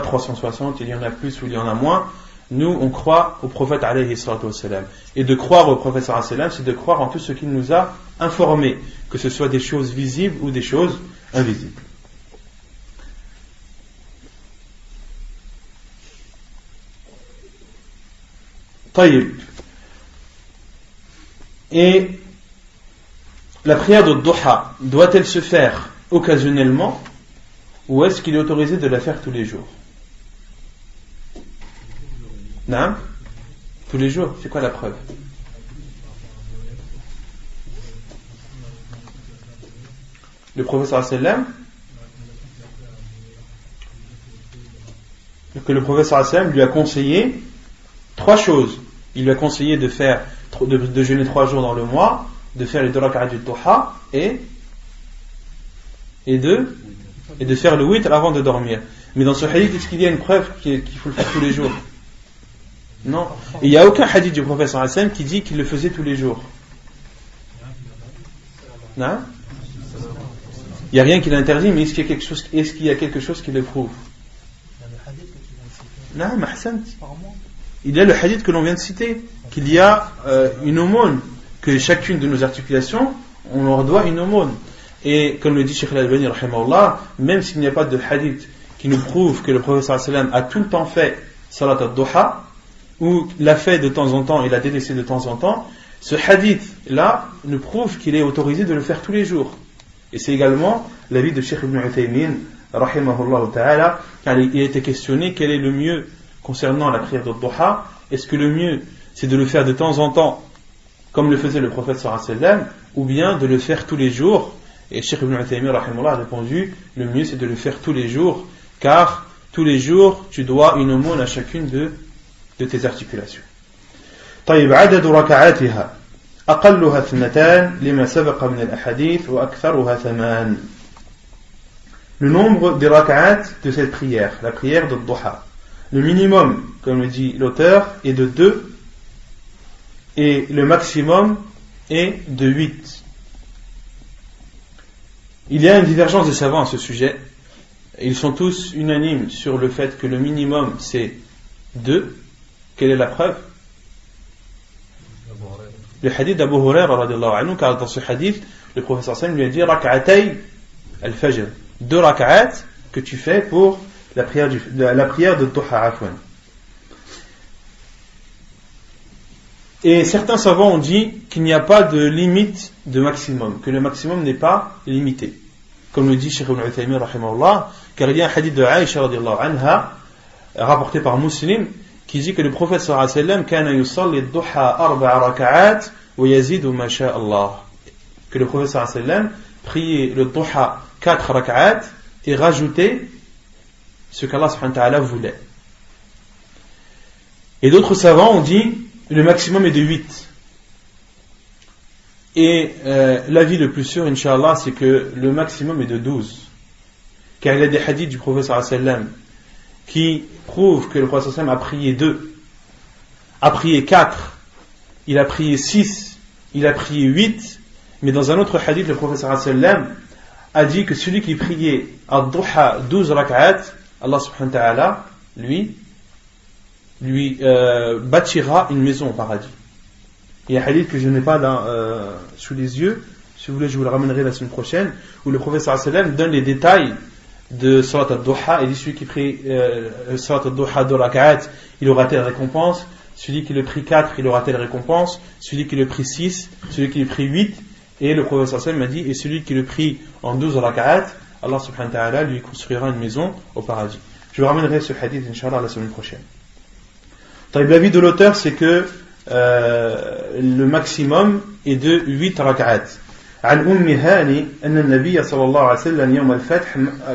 360, il y en a plus ou il y en a moins. Nous, on croit au prophète alayhi salatu wassalam. Et de croire au prophète sallallahu alayhi wa sallam, c'est de croire en tout ce qu'il nous a informé, que ce soit des choses visibles ou des choses invisibles. Taïb. Et la prière de duha, doit-elle se faire occasionnellement ou est-ce qu'il est autorisé de la faire tous les jours? Non? Tous les jours, c'est quoi la preuve? Le prophète sallallahu alayhi wa sallam, que le prophète sallallahu alayhi wa sallam lui a conseillé 3 choses. Il lui a conseillé de jeûner 3 jours dans le mois, de faire les 2 rak'at du duha et de faire le witr avant de dormir. Mais dans ce hadith, est-ce qu'il y a une preuve qu'il faut le faire tous les jours? Non. Il n'y a aucun hadith du prophète sallallahu alayhi wa sallam qui dit qu'il le faisait tous les jours. Non? Il n'y a rien qui l'interdit, mais est-ce qu'il y a quelque chose qui le prouve? Non, il y a le hadith que l'on vient de citer, qu'il y a une aumône, que chacune de nos articulations, on leur doit une aumône. Et comme le dit Cheikh Al-Albani, rahimahullah, même s'il n'y a pas de hadith qui nous prouve que le prophète sallallahu alayhi wa sallam a tout le temps fait salat al-duha, ou l'a fait de temps en temps et l'a délaissé de temps en temps, ce hadith-là nous prouve qu'il est autorisé de le faire tous les jours. Et c'est également l'avis de Cheikh Ibn Uthaymin, rahimahullah ta'ala, car il a été questionné quel est le mieux concernant la prière al-duha. Est-ce que le mieux c'est de le faire de temps en temps, comme le faisait le prophète sallallahu alayhi wa sallam, ou bien de le faire tous les jours? Et Cheikh Ibn Uthaymin rahimahullah a répondu, le mieux c'est de le faire tous les jours, car tous les jours tu dois une aumône à chacune de tes articulations. طيب عدد ركعاتها أقلها 2 لما سبق من الأحاديث وأكثرها 8. Le nombre des rak'at de cette prière, la prière de duha. Le minimum, comme le dit l'auteur, est de 2 et le maximum est de 8. Il y a une divergence des savants à ce sujet. Ils sont tous unanimes sur le fait que le minimum c'est 2. Quelle est la preuve? Le hadith d'Abu Huraira radiyallahu anhu, car dans ce hadith, le professeur sallam lui a dit rak'atay al-fajr, 2 rak'at que tu fais pour la prière de duha afwan. Et certains savants ont dit qu'il n'y a pas de limite de maximum, que le maximum n'est pas limité. Comme le dit Cheikh Ibn Uthaymin rahimahullah, car il y a un hadith de Aïcha radiyallahu anha, rapporté par Muslim, qui dit que le prophète sallallahu alayhi wa sallam kana yusalli ad-duha 4 rak'at wa yazidu ma sha Allah, que le prophète sallallahu alayhi wa sallam priait le duha 4 rak'at et rajoutait ce qu'Allah subhanahu wa ta'ala voulait. Et d'autres savants ont dit le maximum est de 8. Et l'avis le plus sûr, Inch'Allah, c'est que le maximum est de 12. Car il y a des hadiths du prophète sallallahu alayhi wa sallam qui prouvent que le prophète sallallahu alayhi wa sallam a prié 2, a prié 4, il a prié 6, il a prié 8, mais dans un autre hadith, le prophète sallallahu alayhi wa sallam a dit que celui qui priait ad-duha 12 rak'at, Allah subhanahu wa ta'ala lui bâtira une maison au paradis. Il y a un hadith que je n'ai pas là sous les yeux, si vous voulez je vous le ramènerai la semaine prochaine, où le prophète sallallahu alayhi wa sallam donne les détails de salat al-duha, et dit celui qui prie salat al-duha 2 rak'at, il aura telle récompense, celui qui le prie 4, il aura telle récompense, celui qui le prie 6, celui qui le prie 8, et le prophète sallallahu alayhi wa sallam m'a dit, et celui qui le prie en 12 rak'at, Allah subhanahu wa ta'ala lui construira une maison au paradis. Je vous ramènerai ce hadith Inch'Allah la semaine prochaine. L'avis de l'auteur c'est que le maximum est de 8 rak'at. عن أم هاني أن النبي صلى الله عليه وسلم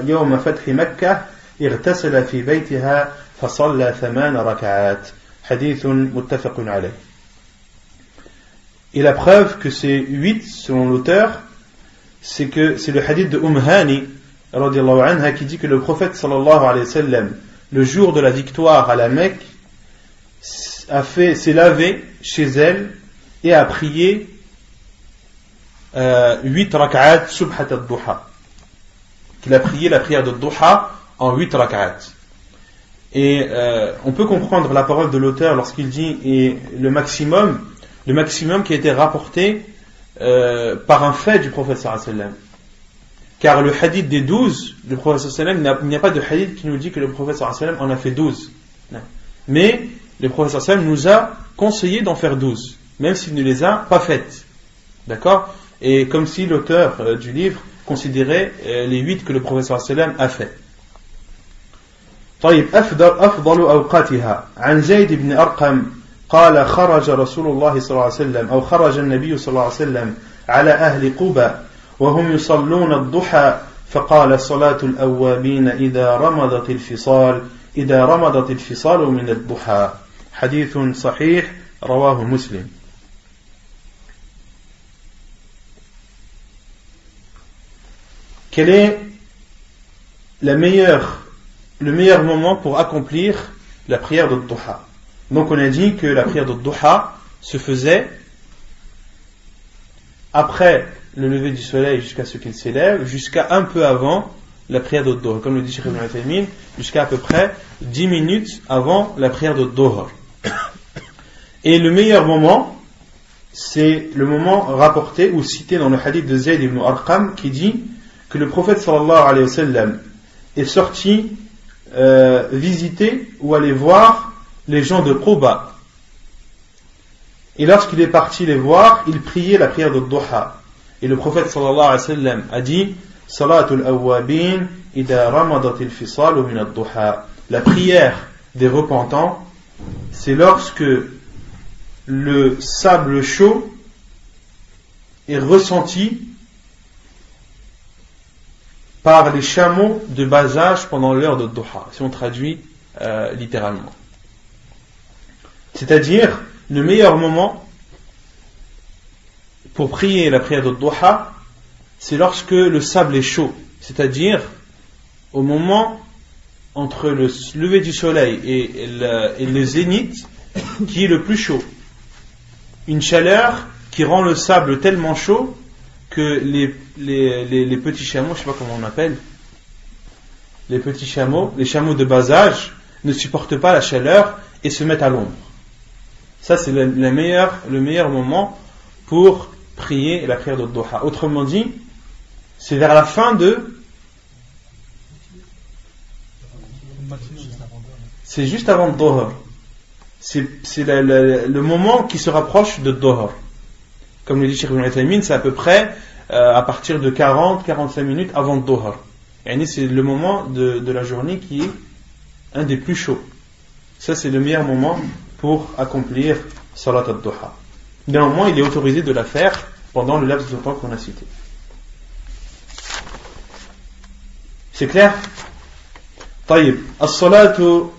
يوم فتح مكة اغتسل في بيتها فصلى 8 ركعات. حديث متفق عليه. Et la preuve que c'est 8 selon l'auteur, c'est que c'est le hadith de Hani radiyallahu anha qui dit que le prophète sallallahu alayhi wa sallam, le jour de la victoire à la Mecque, s'est lavé chez elle et a prié 8 rak'at subhat al-duha, qu'il a prié la prière de duha en 8 rak'at. Et on peut comprendre la parole de l'auteur lorsqu'il dit et le maximum qui a été rapporté par un fait du prophète sallallahu alayhi wa sallam. Car le hadith des 12, le prophète sallallahu alayhi wa sallam, il n'y a pas de hadith qui nous dit que le prophète sallallahu alayhi wa sallam en a fait 12. Non. Mais le prophète sallallahu alayhi wa sallam nous a conseillé d'en faire 12, même s'il ne les a pas faites. D'accord? Et comme si l'auteur du livre considérait les 8 que le prophète sallallahu alayhi wa sallam a fait. طيب أفضل أوقاتها عن زيد بن أرقم قال خرج رسول الله صلى الله عليه وسلم أو خرج النبي صلى الله عليه وسلم على أهل قبى وهم يصلون الضحى فقال صلاة الأوابين إذا رمضت الفصال من الضحى حديث صحيح رواه مسلم. Quel est le meilleur moment pour accomplir la prière de Duha? Donc on a dit que la prière de Duha se faisait après le lever du soleil jusqu'à ce qu'il s'élève, jusqu'à un peu avant la prière de Dhuhr, comme le dit Cheikh Ibn Uthaymin, jusqu'à peu près 10 minutes avant la prière de Dhuhr. Et le meilleur moment, c'est le moment rapporté ou cité dans le hadith de Zayd ibn Arqam qui dit que le prophète sallallahu alayhi wa sallam est sorti visiter ou aller voir les gens de Quba. Et lorsqu'il est parti les voir, il priait la prière de Dhuha. Et le prophète sallallahu alayhi wa sallam a dit Salatul awwabin idha ramadatil fisalu min ad-duha. La prière des repentants, c'est lorsque le sable chaud est ressenti par les chameaux de bas âge pendant l'heure de Dhuha, si on traduit littéralement. C'est-à-dire, le meilleur moment pour prier la prière de Dhuha, c'est lorsque le sable est chaud, c'est-à-dire au moment entre le lever du soleil et le zénith qui est le plus chaud. Une chaleur qui rend le sable tellement chaud que les petits chameaux, je ne sais pas comment on appelle, les petits chameaux, les chameaux de bas âge ne supportent pas la chaleur et se mettent à l'ombre. Ça c'est le meilleur moment pour prier la prière de Dhuha. Autrement dit, c'est vers la fin c'est juste avant Dhuhr. C'est le moment qui se rapproche de Dhuhr. Comme le dit Cheikh Ibn Uthaymin, c'est à peu près à partir de 40-45 minutes avant Dhuhr. Et c'est le moment de la journée qui est un des plus chauds. Ça c'est le meilleur moment pour accomplir Salat al-Dhuha. Néanmoins, il est autorisé de la faire pendant le laps de temps qu'on a cité. C'est clair? طيب الصلاة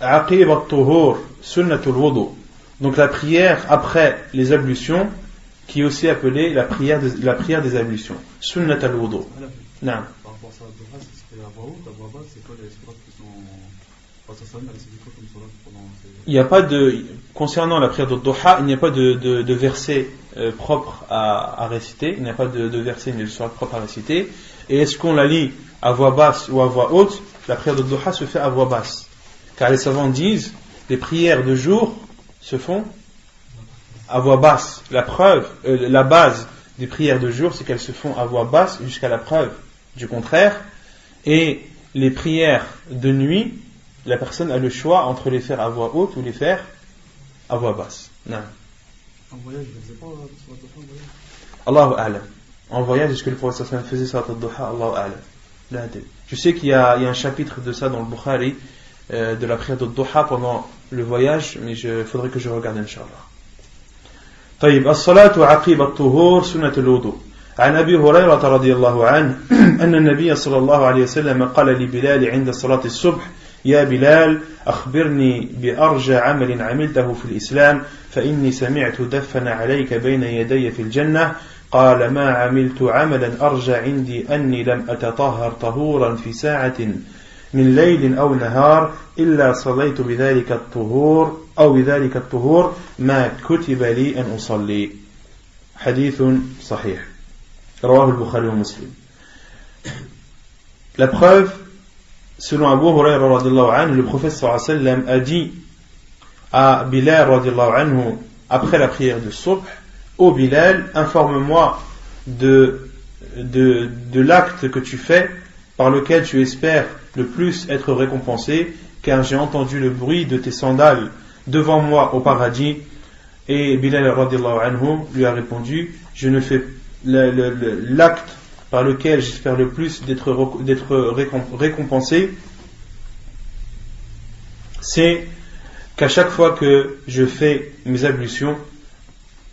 عقيب الطهور سنة الوضوء. Donc la prière après les ablutions, qui est aussi appelée la prière des ablutions. Sunnat al-wudu. Non. Par rapport à ça, c'est à voix haute, à voix basse, c'est quoi les sourates qui sont face à ça, c'est quoi comme sourate pendant Il n'y a pas de, concernant la prière de Dhuha, il n'y a pas de verset propre à réciter, il n'y a pas de verset ni de sourate propre à réciter. Et est-ce qu'on la lit à voix basse ou à voix haute? La prière de Dhuha se fait à voix basse. Car les savants disent, les prières de jour se font à voix basse. La preuve, la base des prières de jour, c'est qu'elles se font à voix basse jusqu'à la preuve du contraire. Et les prières de nuit, la personne a le choix entre les faire à voix haute ou les faire à voix basse. Non. En voyage, je ne sais pas sur la Dhuha en voyage. Allahu a'lam. En voyage, est-ce que le prophète faisait Salat al-Dhuha? Allahu a'lam. Je sais qu'il y a un chapitre de ça dans le Bukhari, de la prière de Dhuha pendant le voyage, mais il faudrait que je regarde, Inch'Allah. طيب الصلاة عقيب الطهور سنة الوضوء. عن أبي هريرة رضي الله عنه أن النبي صلى الله عليه وسلم قال لبلال عند صلاة الصبح يا بلال أخبرني بأرجى عمل عملته في الإسلام فإني سمعت دفن عليك بين يدي في الجنة قال ما عملت عملا أرجى عندي أني لم أتطهر طهورا في ساعة من ليل أو نهار إلا صليت بذلك الطهور أو بذلك الطهور ما كتب لي أن أصلي. حديث صحيح رواه البخاري ومسلم. La preuve, selon Abu Hurayra radhiyallahu anhu, le prophète sallallahu alayhi wa sallam a dit à Bilal radhiyallahu anhu après la prière de Subh: Ô Bilal, informe-moi de l'acte que tu fais par lequel tu espères le plus être récompensé, car j'ai entendu le bruit de tes sandales devant moi au paradis. Et Bilal radhiyallahu anhu lui a répondu: je ne fais l'acte par lequel j'espère le plus d'être récompensé, c'est qu'à chaque fois que je fais mes ablutions,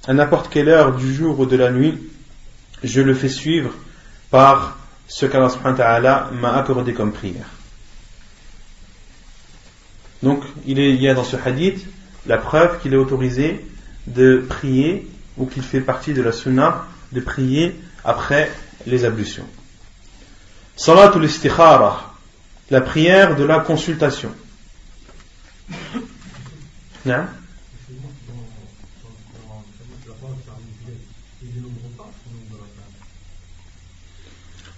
à n'importe quelle heure du jour ou de la nuit, je le fais suivre par ce qu'Allah subhanahu wa ta'ala m'a accordé comme prière. Donc il y a dans ce hadith la preuve qu'il est autorisé de prier, ou qu'il fait partie de la sunna, de prier après les ablutions. Salatul istikhara, la prière de la consultation. Non?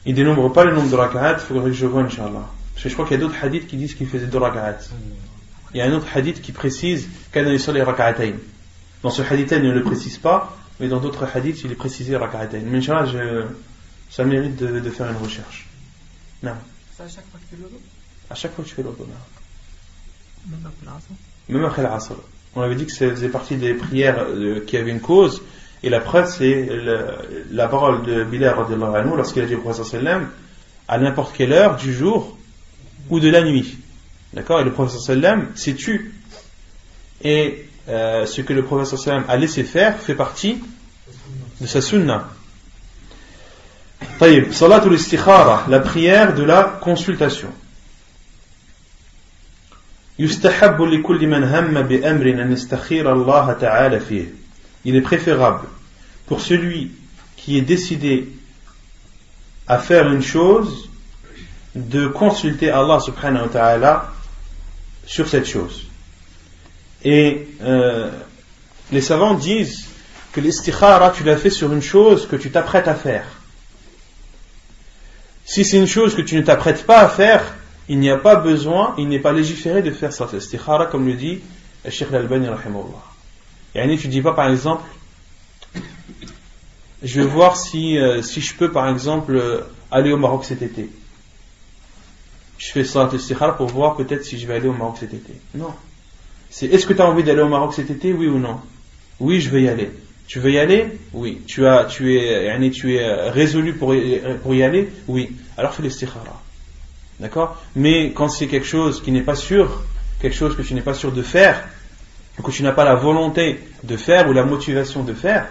Il dénombre pas le nombre de rak'at, il faudrait que je vois, Inch'Allah. Parce que je crois qu'il y a d'autres hadiths qui disent qu'il faisait 2 rak'at. Il y a un autre hadith qui précise qu'il sur les rak'atayn. Dans ce hadith, il ne le précise pas, mais dans d'autres hadiths, il est précisé rak'atayn. Mais Inch'Allah, ça mérite de faire une recherche. Non. C'est à chaque fois que tu fais l'odo? À chaque fois que tu fais l'odo. Même après l'asr? Même après l'asr. On avait dit que ça faisait partie des prières qui avaient une cause. Et la preuve, c'est la parole de Bilal radiallahu anhu lorsqu'il a dit au prophète sallam à n'importe quelle heure du jour ou de la nuit. D'accord? Et le prophète sallam s'est tu. Et ce que le prophète sallam a laissé faire fait partie de sa sunna. Taïb, salatul istikhara, la prière de la consultation. Yustahabbu li kulli man hamma bi amrin an yastakhira Allah ta'ala fihi. Il est préférable pour celui qui est décidé à faire une chose de consulter Allah subhanahu wa ta'ala sur cette chose. Et les savants disent que l'istikhara, tu l'as fait sur une chose que tu t'apprêtes à faire. Si c'est une chose que tu ne t'apprêtes pas à faire, il n'y a pas besoin, il n'est pas légiféré de faire cette istikhara, comme le dit Cheikh Al-Albani rahimahullah. Et tu ne dis pas par exemple, je vais voir si je peux par exemple aller au Maroc cet été. Je fais salat istikhara pour voir peut-être si je vais aller au Maroc cet été. Non. C'est est-ce que tu as envie d'aller au Maroc cet été, oui ou non? Oui, je vais y aller. Tu veux y aller? Oui. Tu es résolu pour y aller? Oui. Alors fais l'istikhara. D'accord? Mais quand c'est quelque chose qui n'est pas sûr, quelque chose que tu n'es pas sûr de faire, que tu n'as pas la volonté de faire ou la motivation de faire,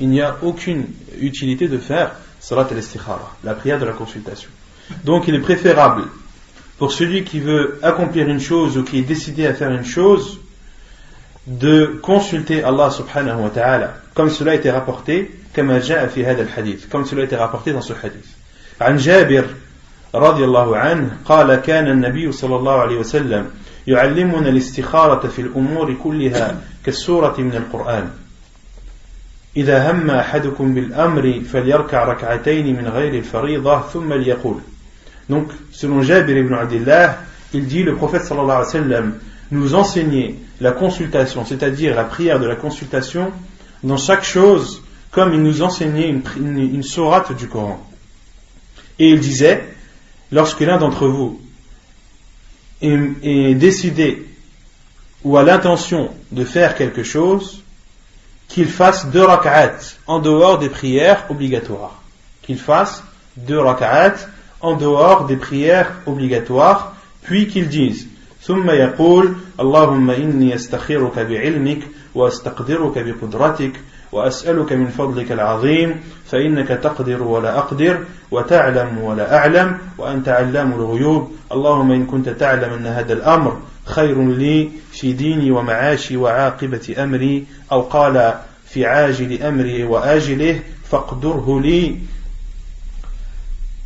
il n'y a aucune utilité de faire salat al-istikhara, la prière de la consultation. Donc il est préférable pour celui qui veut accomplir une chose ou qui est décidé à faire une chose de consulter Allah subhanahu wa ta'ala, comme cela a été rapporté comme cela a été rapporté dans ce hadith. عن جابر رضي الله عنه قال كان النبي صلى الله عليه وسلم يعلمنا الاستخارة في الأمور كلها كالسورة من القرآن إذا هم أحدكم بالأمر فليركع ركعتين من غير الفريضة ثم ليقول. Donc selon Jabir ibn Abdillah, il dit le prophète sallallahu alayhi wa sallam nous enseignait la consultation, c'est-à-dire la prière de la consultation dans chaque chose, comme il nous enseignait une sourate du Coran. Et il disait, lorsque l'un d'entre vous est décidé ou a l'intention de faire quelque chose, qu'il fasse 2 rak'at en dehors des prières obligatoires. Qu'il fasse 2 rak'at en dehors des prières obligatoires, puis qu'il dise ثم يقول اللهم إني أستخيرك بعلمك وأستقدرك بقدرتك وأسألك من فضلك العظيم فإنك تقدر ولا أقدر وتعلم ولا أعلم وأنت علام الغيوب اللهم إن كنت تعلم أن هذا الأمر خير لي في ديني ومعاشي وعاقبة أمري أو قال في عاجل أمري وآجله فاقدره لي.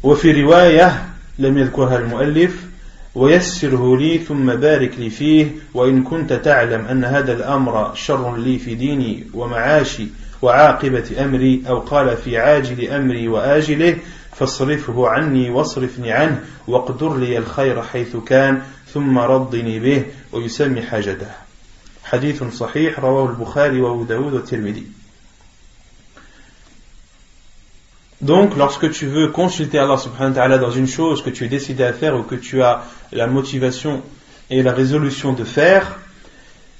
وفي رواية لم يذكرها المؤلف ويسره لي ثم بارك لي فيه وإن كنت تعلم أن هذا الأمر شر لي في ديني ومعاشي وعاقبة أمري أو قال في عاجل أمري وآجله فاصرفه عني واصرفني عنه واقدر لي الخير حيث كان ثم رضني به ويسمي حاجته. حديث صحيح رواه البخاري وأبو داود والترمذي. Donc, lorsque tu veux consulter Allah subhanahu wa ta'ala dans une chose que tu es décidé à faire ou que tu as la motivation et la résolution de faire,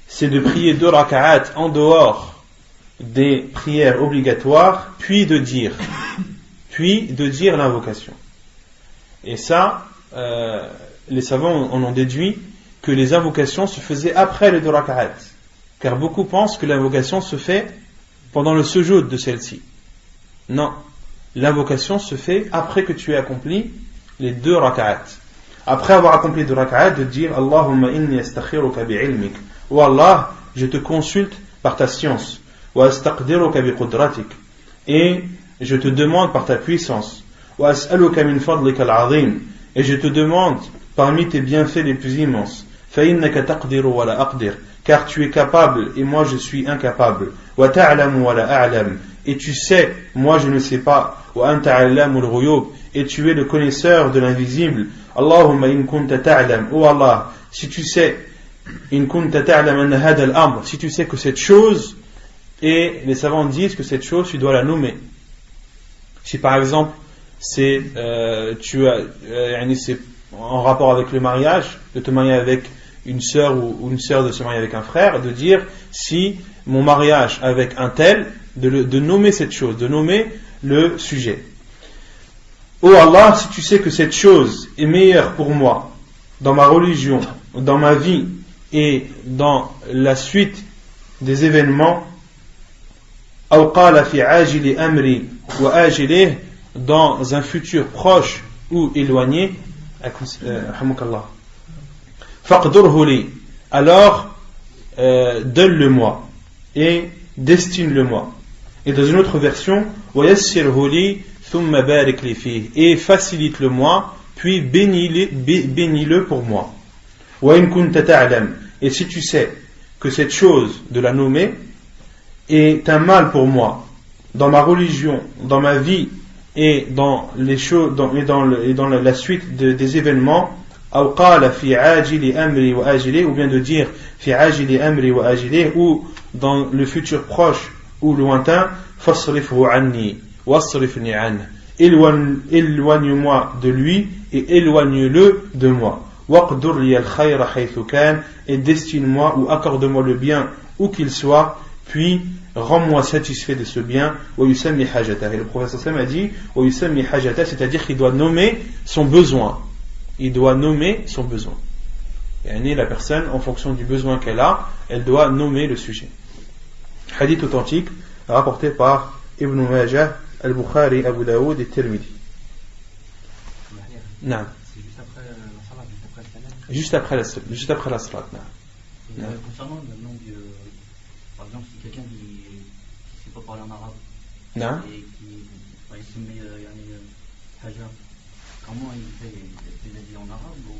c'est de prier 2 rak'at en dehors des prières obligatoires, puis de dire l'invocation. Et ça, les savants en ont déduit que les invocations se faisaient après les 2 rak'at, car beaucoup pensent que l'invocation se fait pendant le sujoud de celle-ci. Non. L'invocation se fait après que tu aies accompli les 2 rak'at. Après avoir accompli 2 rak'at, de dire Allahumma inni astakhiruka bi'ilmik. Oh Allah, je te consulte par ta science. Wa astaqdiruka bi qudratik. Et je te demande par ta puissance. Wa as'aluka min fadlika al-'azim. Et je te demande parmi tes bienfaits les plus immenses. Fa innaka taqdiru wa la aqdir. Car tu es capable et moi je suis incapable. Wa ta'lamu wa la a'lam. Et tu sais, moi je ne sais pas. Wa anta 'allamul ghuyub. Et tu es le connaisseur de l'invisible. Allahumma in kunta ta'lam. Oh Allah, si tu sais, in kunta ta'lam anna hadha al-amr, si tu sais que cette chose, et les savants disent que cette chose tu dois la nommer. Si par exemple c'est c'est en rapport avec le mariage, de te marier avec une sœur ou une sœur de se marier avec un frère, de dire si mon mariage avec un tel, de nommer cette chose, de nommer le sujet. Oh Allah, si tu sais que cette chose est meilleure pour moi dans ma religion, dans ma vie et dans la suite des événements, أو قال في عاجل أمري وآجله, dans un futur proche ou éloigné, فاقدره لي, alors donne-le-moi et destine-le-moi. Et dans une autre version, ويسره لي ثم بارك لي فيه, et facilite-le-moi puis bénis-le pour moi. وإن كنت تعلم, et si tu sais que cette chose de la nommer est un mal pour moi dans ma religion, dans ma vie et dans les choses, et dans la suite des événements, أو قال في عاجل أمري وآجله, ou bien de dire في عاجل أمري وآجله, ou dans le futur proche ou lointain, فاصرفه عني واصرفني عنه, éloigne-moi de lui et éloigne-le de moi. وَقْدُرْ لِيَ الْخَيْرَ حَيْثُ كَانَ, et destine-moi ou accorde-moi le bien où qu'il soit, puis rends-moi satisfait de ce bien. وَيُسَمِّ حَاجَتَهِ, et le prophète sallam a dit وَيُسَمِّ حَاجَتَهِ, c'est-à-dire qu'il doit nommer son besoin. Il doit nommer son besoin. Et la personne, en fonction du besoin qu'elle a, elle doit nommer le sujet. Hadith authentique rapporté par Ibn Majah, Al-Bukhari, Abu Daoud et Tirmidhi. Non. C'est juste après la salat, Juste après la salat. Concernant le nom du. Par exemple, si quelqu'un qui ne sait pas parler en arabe, non, et qui se met Hajar, comment il fait? Il l'a dit en arabe ou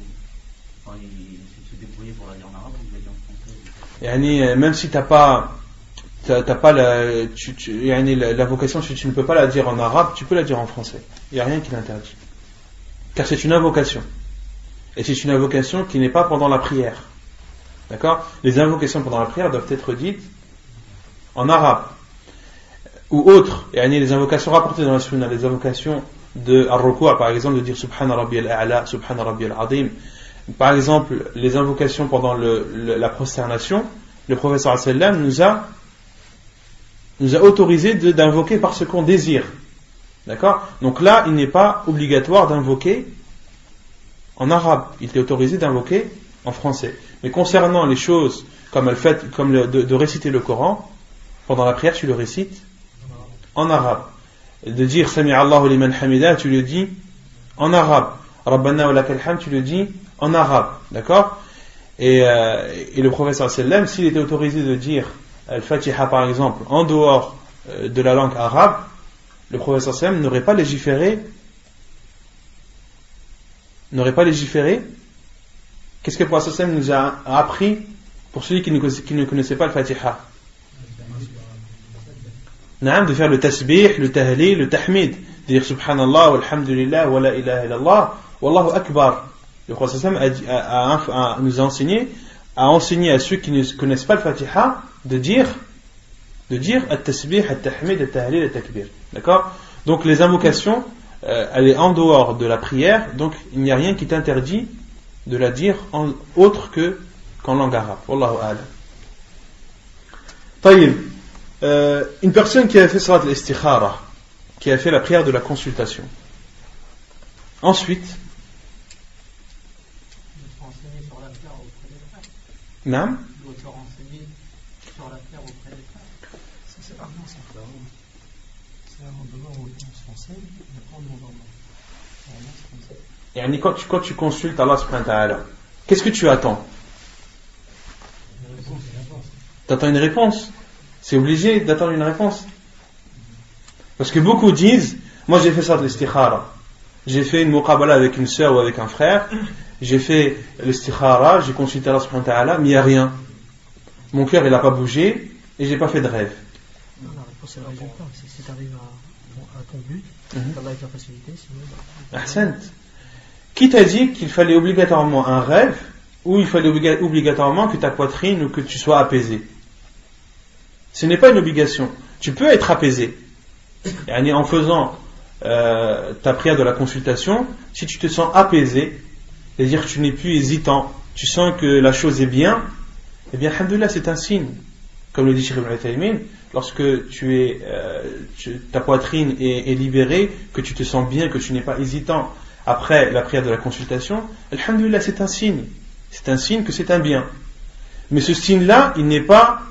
enfin, il essaie de se débrouiller pour la dire en arabe ou il l'a dit en français? Même si t'as pas la vocation, si tu ne peux pas la dire en arabe, tu peux la dire en français. Il n'y a rien qui l'interdit. Car c'est une invocation. Et c'est une invocation qui n'est pas pendant la prière. D'accord? Les invocations pendant la prière doivent être dites en arabe. Ou autres. Les invocations rapportées dans la sunna, les invocations de Ar-Ruku', par exemple, de dire Subhana Rabbiyal A'la, Subhana Rabbiyal Azim. Par exemple, les invocations pendant la prosternation, le prophète sallam nous a autorisé d'invoquer par ce qu'on désire. D'accord? Donc là, il n'est pas obligatoire d'invoquer en arabe. Il est autorisé d'invoquer en français. Mais concernant les choses comme de réciter le Coran, pendant la prière, tu le récites en arabe. De dire Sami'a Allahu liman hamida, tu le dis en arabe. Rabbana wa lakal hamd, tu le dis en arabe. D'accord? Et le prophète sallam, s'il était autorisé de dire Al-Fatiha par exemple en dehors de la langue arabe, le prophète sallam n'aurait pas légiféré. Qu'est-ce que le prophète sallam nous a appris pour celui qui ne connaissait pas le Fatiha? De faire le tasbih, le tahlil, le tahmid, de dire subhanallah, walhamdulillah, wa la ilaha illallah, wallahu akbar. Le prophète sallam nous a enseigné à ceux qui ne connaissent pas le Fatiha de dire at-tasbih, at-tahmid, at-tahlil, at-takbir. D'accord? Donc les invocations, elle est en dehors de la prière, donc il n'y a rien qui t'interdit de la dire autre qu'en langue arabe. Wallahu a'lam. Taïb. Une personne qui a fait salat al-istikhara, qui a fait la prière de la consultation. Ensuite, Nam? Il doit se renseigner sur l'affaire auprès des frères. Ça, c'est avant ça. C'est avant d'abord on se renseigne, et après on demande en bas. Quand tu consultes Allah subhanahu wa ta'ala, qu'est-ce que tu attends? T'attends une réponse. C'est obligé d'attendre une réponse. Parce que beaucoup disent, moi j'ai fait ça de l'istikhara. J'ai fait une muqabala avec une sœur ou avec un frère. J'ai fait l'istikhara, j'ai consulté Allah subhanahu wa ta'ala, mais il n'y a rien. Mon cœur il n'a pas bougé et j'ai pas fait de rêve. Non, la réponse c'est le résultat. Si tu arrives à ton but, Allah avec la facilité, sinon. Ahsant. Qui t'a dit qu'il fallait obligatoirement un rêve ou il fallait obligatoirement que ta poitrine ou que tu sois apaisé? Ce n'est pas une obligation. Tu peux être apaisé. Et en faisant ta prière de la consultation, si tu te sens apaisé, c'est-à-dire que tu n'es plus hésitant, tu sens que la chose est bien, eh bien, alhamdoulilah, c'est un signe. Comme le dit Cheikh Ibn Uthaymin, lorsque ta poitrine est libérée, que tu te sens bien, que tu n'es pas hésitant après la prière de la consultation, alhamdoulilah, c'est un signe. C'est un signe que c'est un bien. Mais ce signe-là, il n'est pas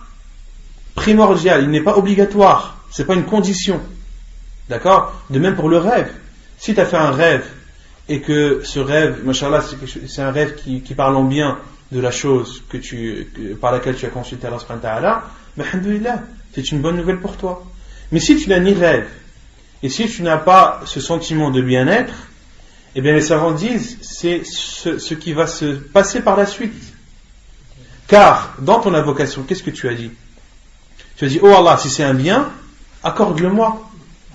primordial, il n'est pas obligatoire, c'est pas une condition. D'accord? De même pour le rêve. Si tu as fait un rêve et que ce rêve, machallah, c'est un rêve qui parle en bien de la chose par laquelle tu as consulté Allah subhanahu wa ta'ala, mais alhamdoulilah, c'est une bonne nouvelle pour toi. Mais si tu n'as ni rêve et si tu n'as pas ce sentiment de bien-être, eh bien les savants disent c'est ce qui va se passer par la suite. Car dans ton invocation, qu'est-ce que tu as dit? Tu as dit, oh Allah, si c'est un bien, accorde-le-moi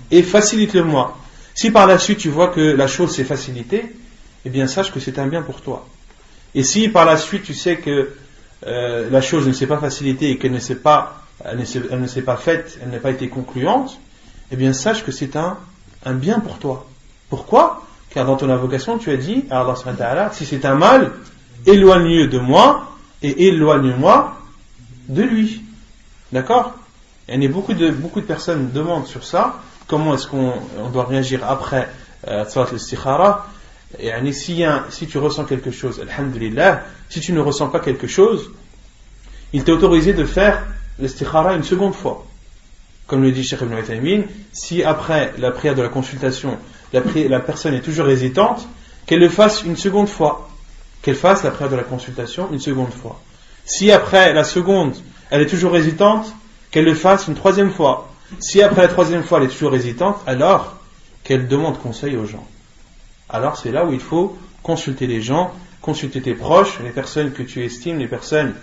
et facilite-le-moi. Si par la suite tu vois que la chose s'est facilitée, eh bien sache que c'est un bien pour toi. Et si par la suite tu sais que la chose ne s'est pas facilitée et qu'elle ne s'est pas faite, elle n'a pas été concluante, eh bien sache que c'est un bien pour toi. Pourquoi? Car dans ton invocation tu as dit à Allah subhanahu wa ta'ala, si c'est un mal, éloigne-le de moi et éloigne-moi de lui. D'accord? Et beaucoup de personnes me demandent sur ça, comment est-ce qu'on doit réagir après salat al-istikhara. Et si tu ressens quelque chose, alhamdulillah. Si tu ne ressens pas quelque chose, il t'est autorisé de faire l'istikhara une seconde fois. Comme le dit Cheikh Ibn Uthaymin, si après la prière de la consultation, la personne est toujours hésitante, qu'elle le fasse une seconde fois. Qu'elle fasse la prière de la consultation une seconde fois. Si après la seconde, elle est toujours hésitante, qu'elle le fasse une troisième fois. Si après la troisième fois, elle est toujours hésitante, alors qu'elle demande conseil aux gens. Alors c'est là où il faut consulter les gens, consulter tes proches, les personnes que tu estimes, les personnes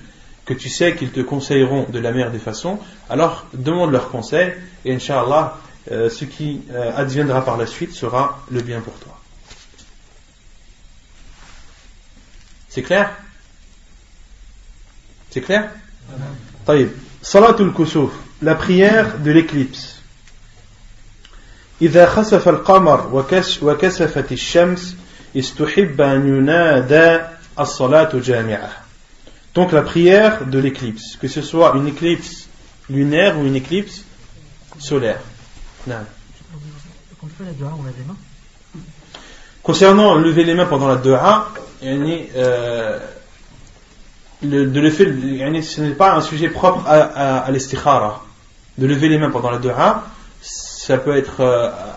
que tu sais qu'ils te conseilleront de la meilleure des façons. Alors demande leurs conseils et Inch'Allah, ce qui adviendra par la suite sera le bien pour toi. C'est clair? C'est clair? طيب. Salatul Kusuf, la prière de l'éclipse. إذا خسف القمر وكسفت الشمس استحب أن ينادى الصلاة جامعة. Donc la prière de l'éclipse, que ce soit une éclipse lunaire ou une éclipse solaire. Non. Quand on fait la dua, on lève les mains. Concernant lever les mains pendant la dua, ce n'est pas un sujet propre à l'istikhara. De lever les mains pendant la dua, ça peut être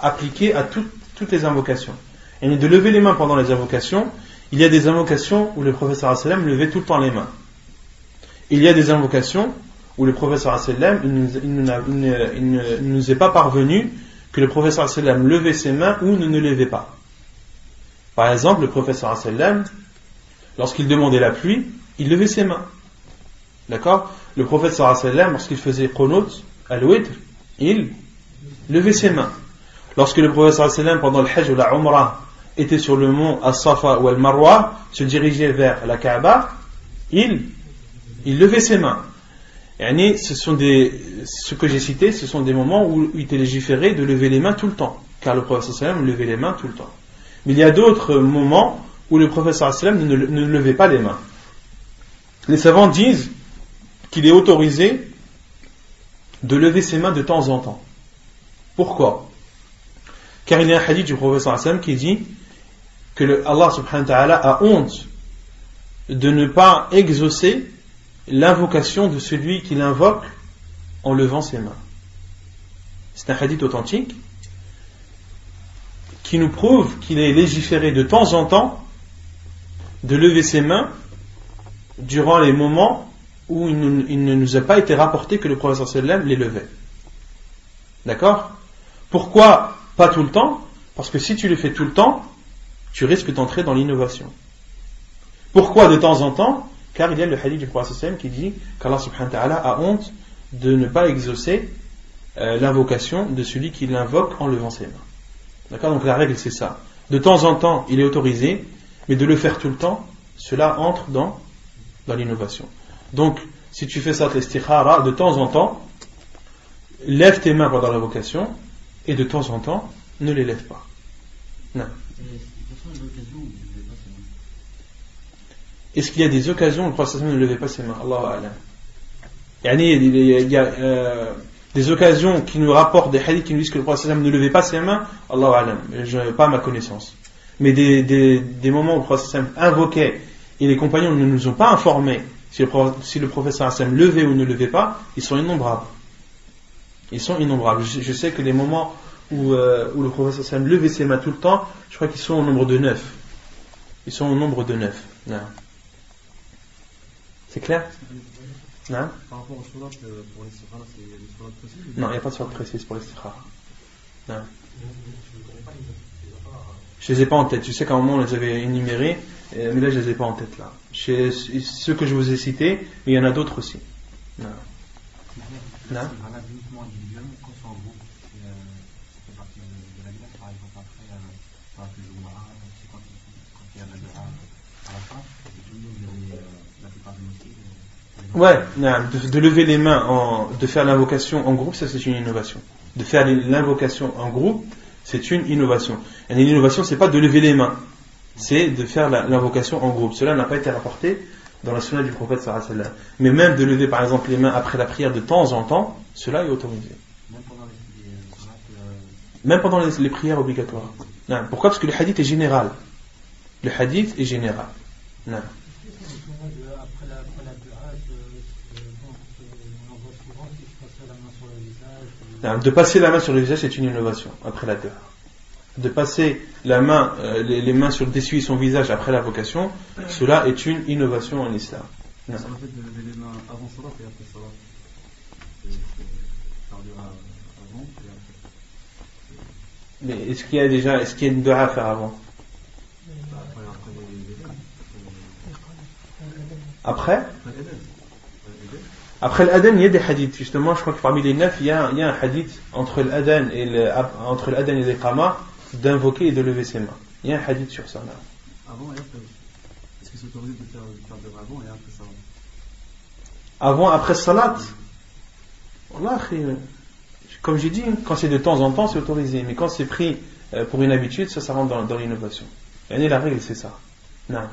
appliqué à toutes les invocations. Et de lever les mains pendant les invocations, il y a des invocations où le prophète sallallahu alayhi wa sallam levait tout le temps les mains. Il y a des invocations où le prophète sallallahu alayhi wa sallam, il ne nous est pas parvenu que le prophète sallallahu alayhi wa sallam levait ses mains ou ne levait pas. Par exemple, le prophète sallallahu alayhi wa sallam, lorsqu'il demandait la pluie, il levait ses mains. D'accord? Le prophète sallallahu alayhi wa sallam, lorsqu'il faisait qunut, al-witr, il levait ses mains. Lorsque le prophète sallallahu alayhi wa sallam, pendant le hajj ou la umrah, était sur le mont As-Safa ou Al-Marwa, se dirigeait vers la Kaaba, il levait ses mains. Et ce que j'ai cité, ce sont des moments où il était légiféré de lever les mains tout le temps, car le prophète sallallahu alayhi wa sallam levait les mains tout le temps. Mais il y a d'autres moments où le prophète sallallahu alayhi wa sallam ne levait pas les mains. Les savants disent qu'il est autorisé de lever ses mains de temps en temps. Pourquoi? Car il y a un hadith du prophète sallallahu alayhi wa sallam qui dit que Allah subhanahu wa ta'ala a honte de ne pas exaucer l'invocation de celui qui l'invoque en levant ses mains. C'est un hadith authentique qui nous prouve qu'il est légiféré de temps en temps de lever ses mains durant les moments où il ne nous a pas été rapporté que le prophète sallam les levait. D'accord? Pourquoi pas tout le temps? Parce que si tu le fais tout le temps, tu risques d'entrer dans l'innovation. Pourquoi de temps en temps? Car il y a le hadith du prophète sallam qui dit qu'Allah subhanahu wa ta'ala a honte de ne pas exaucer l'invocation de celui qui l'invoque en levant ses mains. D'accord? Donc la règle c'est ça. De temps en temps, il est autorisé, mais de le faire tout le temps, cela entre dans l'innovation. Donc, si tu fais ça, l'istikhara, de temps en temps, lève tes mains pendant l'invocation, et de temps en temps, ne les lève pas. Non. Est-ce qu'il y a des occasions où le prophète ne levait pas ses mains? Allahu a'lam. Il y a des occasions qui nous rapportent des hadiths qui nous disent que le prophète ne levait pas ses mains. Allahu a'lam. Je n'ai pas ma connaissance. Mais des moments où le prophète invoquait et les compagnons ne nous ont pas informés si le prophète levait ou ne levait pas, ils sont innombrables. Ils sont innombrables. Je sais que les moments où le prophète levait ses mains tout le temps, je crois qu'ils sont au nombre de 9. Ils sont au nombre de 9. Non. C'est clair? Non? Par rapport au surat pour l'istikhara, c'est une surat précise? Non, il n'y a pas de surat précise pour l'istikhara. Non. Je les ai pas en tête. Je sais qu'à un moment on les avait énumérés, mais là je les ai pas en tête là. Ceux que je vous ai cités, mais il y en a d'autres aussi. Non. Non. Ouais, de lever les mains, de faire l'invocation en groupe, ça c'est une innovation. De faire l'invocation en groupe, c'est une innovation. Et une innovation, c'est pas de lever les mains, c'est de faire l'invocation en groupe. Cela n'a pas été rapporté dans la sunna du prophète sallallahu alayhi wa sallam. Mais même de lever par exemple les mains après la prière de temps en temps, cela est autorisé. Même pendant les prières obligatoires. Non. Pourquoi? Parce que le hadith est général. Le hadith est général. Non. De passer la main sur le visage, c'est une innovation après la dua. De passer la main, les mains sur d'essuyer son visage après l'invocation, cela est une innovation en islam. Non. Ça le fait de lever les mains avant salat et après salat. Avant et après. Mais est-ce qu'il y a une dua à faire avant? Après? Après l'adhan, il y a des hadiths. Justement, je crois que parmi les 9, il y a un hadith entre l'adhan et l'iqama d'invoquer et de lever ses mains. Il y a un hadith sur ça. Là. Avant et après. Est-ce que c'est autorisé de faire avant et après salat? Avant, après salat? Wallah, comme j'ai dit, quand c'est de temps en temps, c'est autorisé. Mais quand c'est pris pour une habitude, ça rentre dans l'innovation. Et la règle, c'est ça. Non.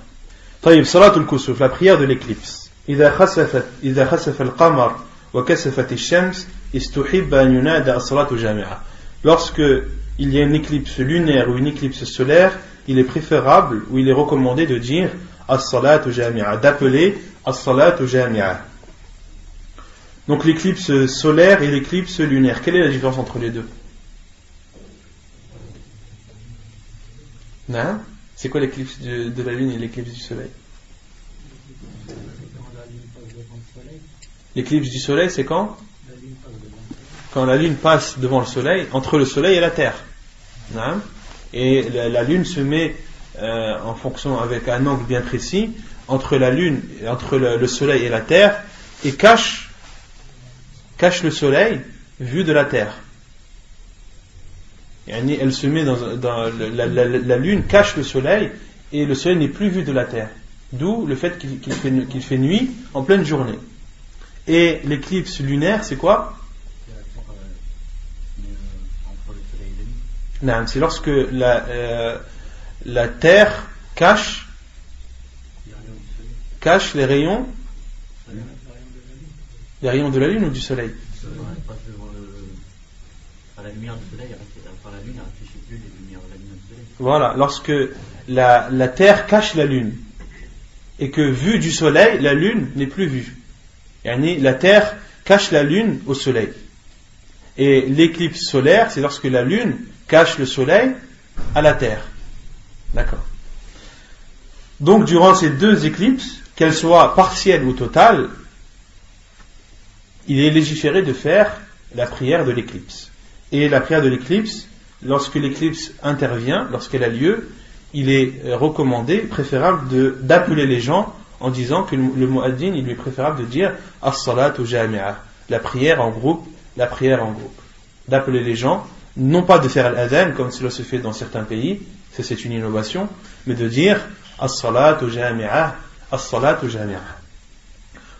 طيب صلاة الكسوف, la prière de l'éclipse. إذا خسف القمر وكسفت الشمس استحب أن ينادى الصلاة جامعة. Lorsque il y a une éclipse lunaire ou une éclipse solaire, il est préférable ou il est recommandé de dire as-salatu jami'a, d'appeler as-salatu jami'a. Donc l'éclipse solaire et l'éclipse lunaire, quelle est la différence entre les deux? Non? C'est quoi l'éclipse de la lune et l'éclipse du soleil? L'éclipse du soleil, c'est quand? Quand la lune passe devant le soleil, entre le soleil et la terre. Non? Et la lune se met en fonction avec un angle bien précis entre la lune, entre le soleil et la terre, et cache le soleil vu de la terre. Elle se met dans la lune cache le soleil et le soleil n'est plus vu de la terre. D'où le fait qu'il fait nuit en pleine journée. Et l'éclipse lunaire, c'est quoi? Non, c'est lorsque la terre cache les rayons de la lune ou du soleil. La lumière du soleil, la lune ne réfléchit plus les lumières de la lumière du soleil. Voilà, lorsque la terre cache la lune et que vue du soleil, la lune n'est plus vue. La terre cache la lune au soleil. Et l'éclipse solaire, c'est lorsque la lune cache le soleil à la terre. D'accord. Donc durant ces deux éclipses, qu'elles soient partielles ou totales, il est légiféré de faire la prière de l'éclipse. Et la prière de l'éclipse, lorsque l'éclipse intervient, lorsqu'elle a lieu, il est recommandé, préférable d'appeler les gens en disant que le muaddin, il lui est préférable de dire as-salatu jami'a, la prière en groupe, d'appeler les gens, non pas de faire l'adhan comme cela se fait dans certains pays, ça c'est une innovation, mais de dire as-salatu jami'a, as-salatu jami'a.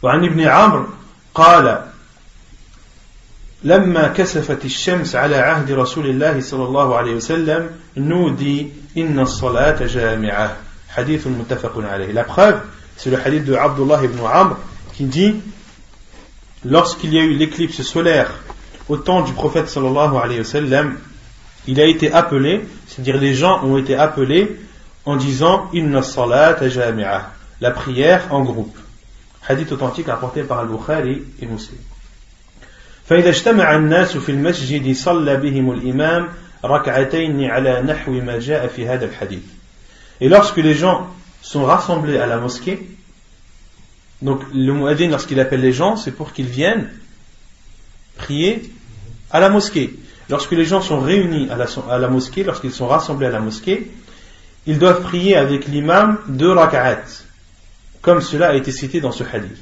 وعن ابن عمرو قال لما كسفت الشمس على عهد رسول الله صلى الله عليه وسلم نودي إن الصلاة جامعة حديث متفق عليه. La preuve, c'est le hadith de Abdullah ibn Amr qui dit lorsqu'il y a eu l'éclipse solaire au temps du prophète sallallahu alayhi wa sallam, il a été appelé, c'est-à-dire les gens ont été appelés en disant Inna salata jami'a, la prière en groupe. Hadith authentique rapporté par Al-Bukhari et Muslim. فإذا اجتمع الناس في المسجد صلى بهم الإمام ركعتين على نحو ما جاء في هذا الحديث. Et lorsque les gens sont rassemblés à la mosquée, donc le muaddin lorsqu'il appelle les gens, c'est pour qu'ils viennent prier à la mosquée. Lorsque les gens sont réunis à la mosquée, lorsqu'ils sont rassemblés à la mosquée, ils doivent prier avec l'imam 2 rak'at, comme cela a été cité dans ce hadith.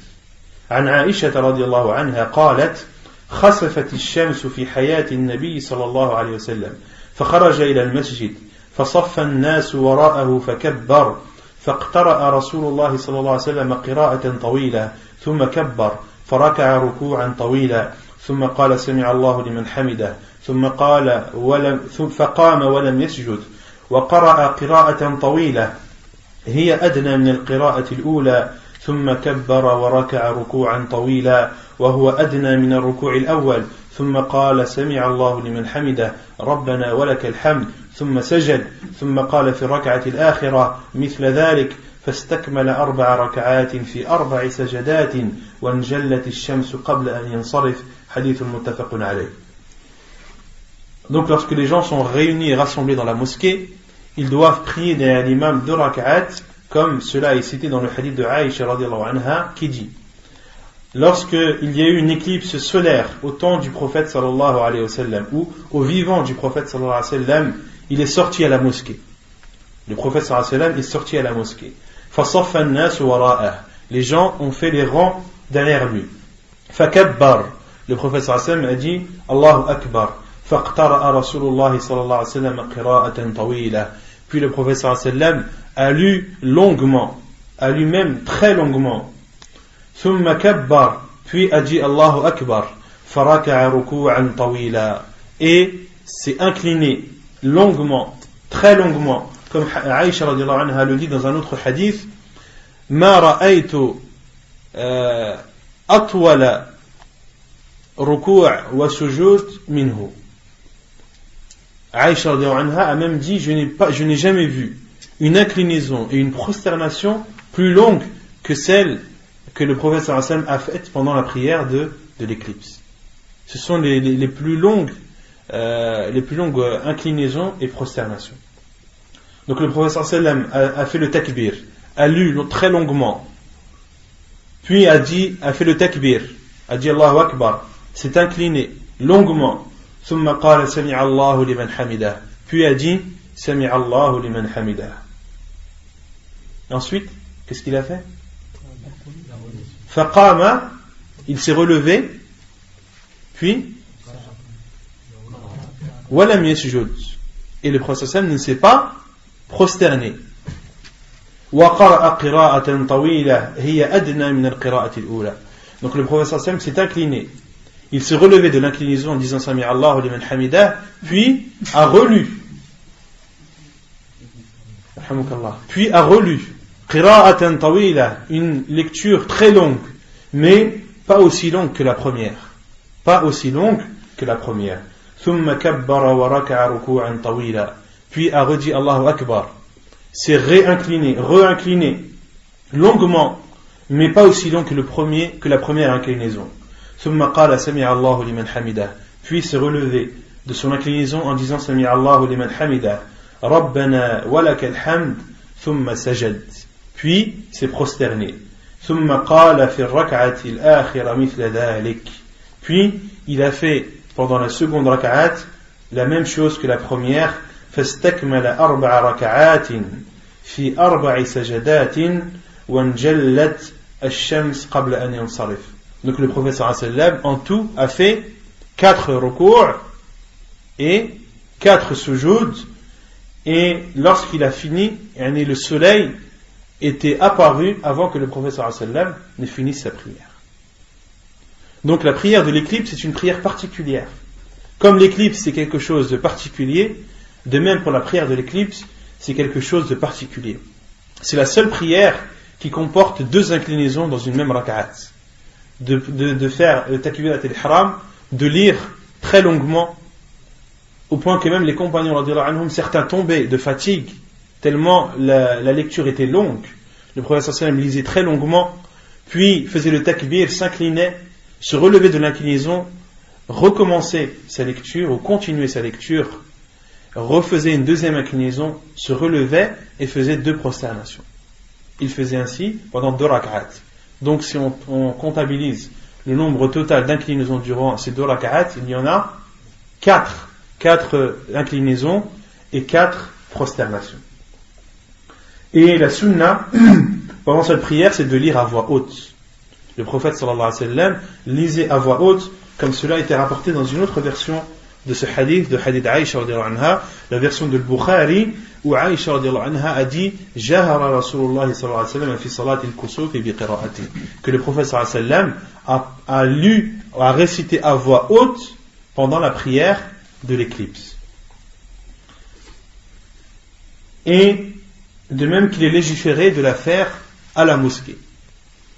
عن عائشة رضي الله عنها قالت خسفت الشمس في حياة النبي صلى الله عليه وسلم فخرج إلى المسجد فصف الناس وراءه فكبر فاقترأ رسول الله صلى الله عليه وسلم قراءة طويلة ثم كبر فركع ركوعا طويلا ثم قال سمع الله لمن حمده ثم فقام ولم يسجد وقرأ قراءة طويلة هي أدنى من القراءة الأولى ثم كبر وركع ركوعا طويلا وهو أدنى من الركوع الأول ثم قال سمع الله لمن حمده ربنا ولك الحمد ثم سجد ثم قال في الركعة الآخرة مثل ذلك فاستكمل 4 ركعات في 4 سجدات وانجلت الشمس قبل أن ينصرف حديث متفق عليه. Donc lorsque les gens sont réunis et rassemblés dans la mosquée, ils doivent prier derrière l'imam 2 rak'at, comme cela est cité dans le hadith de Aïcha radhiyallahu anha qui dit lorsqu'il y a eu une éclipse solaire au temps du prophète sallallahu alayhi wa sallam, ou au vivant du prophète sallallahu alayhi wa sallam, il est sorti à la mosquée. Le prophète sallallahu alayhi wa sallam est sorti à la mosquée. فَصَفَّ النَّاسُ وَرَاءَهُ, les gens ont fait les rangs derrière lui. فَكَبَّرْ, le prophète sallallahu alayhi wa sallam a dit Allahu Akbar. فَاقْتَرَأَ رَسُولُ اللَّهِ صلى الله عليه وسلم قراءة طويلة. Puis le prophète sallallahu alayhi wa sallam a lu longuement, a lu même très longuement. ثم كبر, puis a dit Allahu Akbar. فركع ركوعا طويلا, et s'est incliné longuement, très longuement, comme Aïcha radhiyallahu anha le dit dans un autre hadith ما رأيت أطول ركوع وسجود منه. Aïcha radhiyallahu anha a même dit je n'ai jamais vu une inclinaison et une prosternation plus longue que celle que le prophète sallallahu alayhi wa sallam a faite pendant la prière de l'éclipse. Ce sont les plus longues inclinaisons et prosternations. Donc le prophète sallallahu alayhi wa sallam a fait le takbir, a lu très longuement, puis a fait le takbir, a dit Allahu Akbar, s'est incliné longuement, ثم قال سمع الله لمن حمده, puis a dit سمع الله لمن حمده. Ensuite, qu'est-ce qu'il a fait? فقام, il s'est relevé, puis ولم يسجد, et le prophète sallam ne s'est pas prosterné. وقرأ قراءة طويلة هي أدنى من القراءة الأولى. Donc le prophète sallam s'est incliné, il s'est relevé de l'inclinaison en disant Sami Allahu liman hamidah, puis a relu qira'atan tawila, une lecture très longue, mais pas aussi longue que la première. ثم كبر وركع ركوعا طويلا, puis a redit Allahu Akbar, s'est réincliné, longuement, mais pas aussi long que la première inclinaison. ثم قال سمع الله لمن حمده, puis s'est relevé de son inclinaison en disant سمع الله لمن حمده ربنا ولك الحمد ثم سجد, puis s'est prosterné. ثم قال في الركعة الآخرة مثل ذلك, Puis il a fait pendant la seconde raka'at la même chose que la première. فاستكمل 4 ركعات في 4 سجدات وانجلت الشمس قبل أن ينصرف. Donc le prophète sallallahu alayhi wa sallam en tout a fait 4 ruku' et 4 sujud, et lorsqu'il a fini, le soleil était apparu avant que le prophète sallallahu alayhi wa sallam ne finisse sa prière. Donc la prière de l'éclipse est une prière particulière. Comme l'éclipse c'est quelque chose de particulier, de même pour la prière de l'éclipse, c'est quelque chose de particulier. C'est la seule prière qui comporte 2 inclinaisons dans une même raka'at. De faire le takbirat al-ihram, de lire très longuement, au point que même les compagnons radiyallahu anhum, certains tombaient de fatigue, tellement la lecture était longue. Le prophète sallallahu alayhi wa sallam lisait très longuement, puis faisait le takbir, s'inclinait, se relevait de l'inclinaison, recommençait sa lecture ou continuait sa lecture, refaisait une deuxième inclinaison, se relevait et faisait 2 prosternations. Il faisait ainsi pendant 2 rak'at. Donc si on comptabilise le nombre total d'inclinaisons durant ces 2 rak'at, il y en a 4 inclinaisons et 4 prosternations. Et la sunna pendant cette prière, c'est de lire à voix haute. Le prophète sallallahu alayhi wa sallam lisait à voix haute, comme cela a été rapporté dans une autre version de ce hadith, de hadith Aïcha radiyallahu anha, la version de Bukhari, où Aïcha radiyallahu anha a dit Jahara Rasulullah sallallahu alayhi wa sallam fi salat al-kusuf bi qira'ati, que le prophète sallallahu alayhi wa sallam a récité à voix haute pendant la prière de l'éclipse. Et de même qu'il est légiféré de la faire à la mosquée.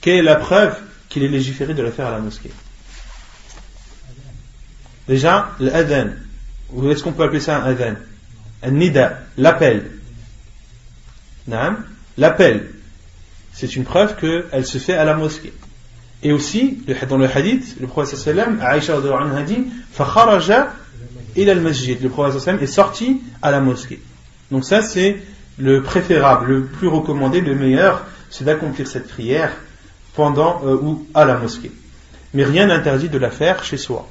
Quelle est la preuve qu'il est légiféré de la faire à la mosquée? Déjà, l'adhan, ou est-ce qu'on peut appeler ça un adhan? Un nida, l'appel. L'appel, c'est une preuve qu'elle se fait à la mosquée. Et aussi, dans le hadith, le prophète sallallahu alayhi wa sallam, Aïcha radhiyallahu anha dit فَخَرَجَ إِلَى الْمَسْجِدِ, le prophète sallallahu alayhi wa sallam est sorti à la mosquée. Donc ça, c'est le préférable, le plus recommandé, le meilleur, c'est d'accomplir cette prière pendant ou à la mosquée. Mais rien n'interdit de la faire chez soi.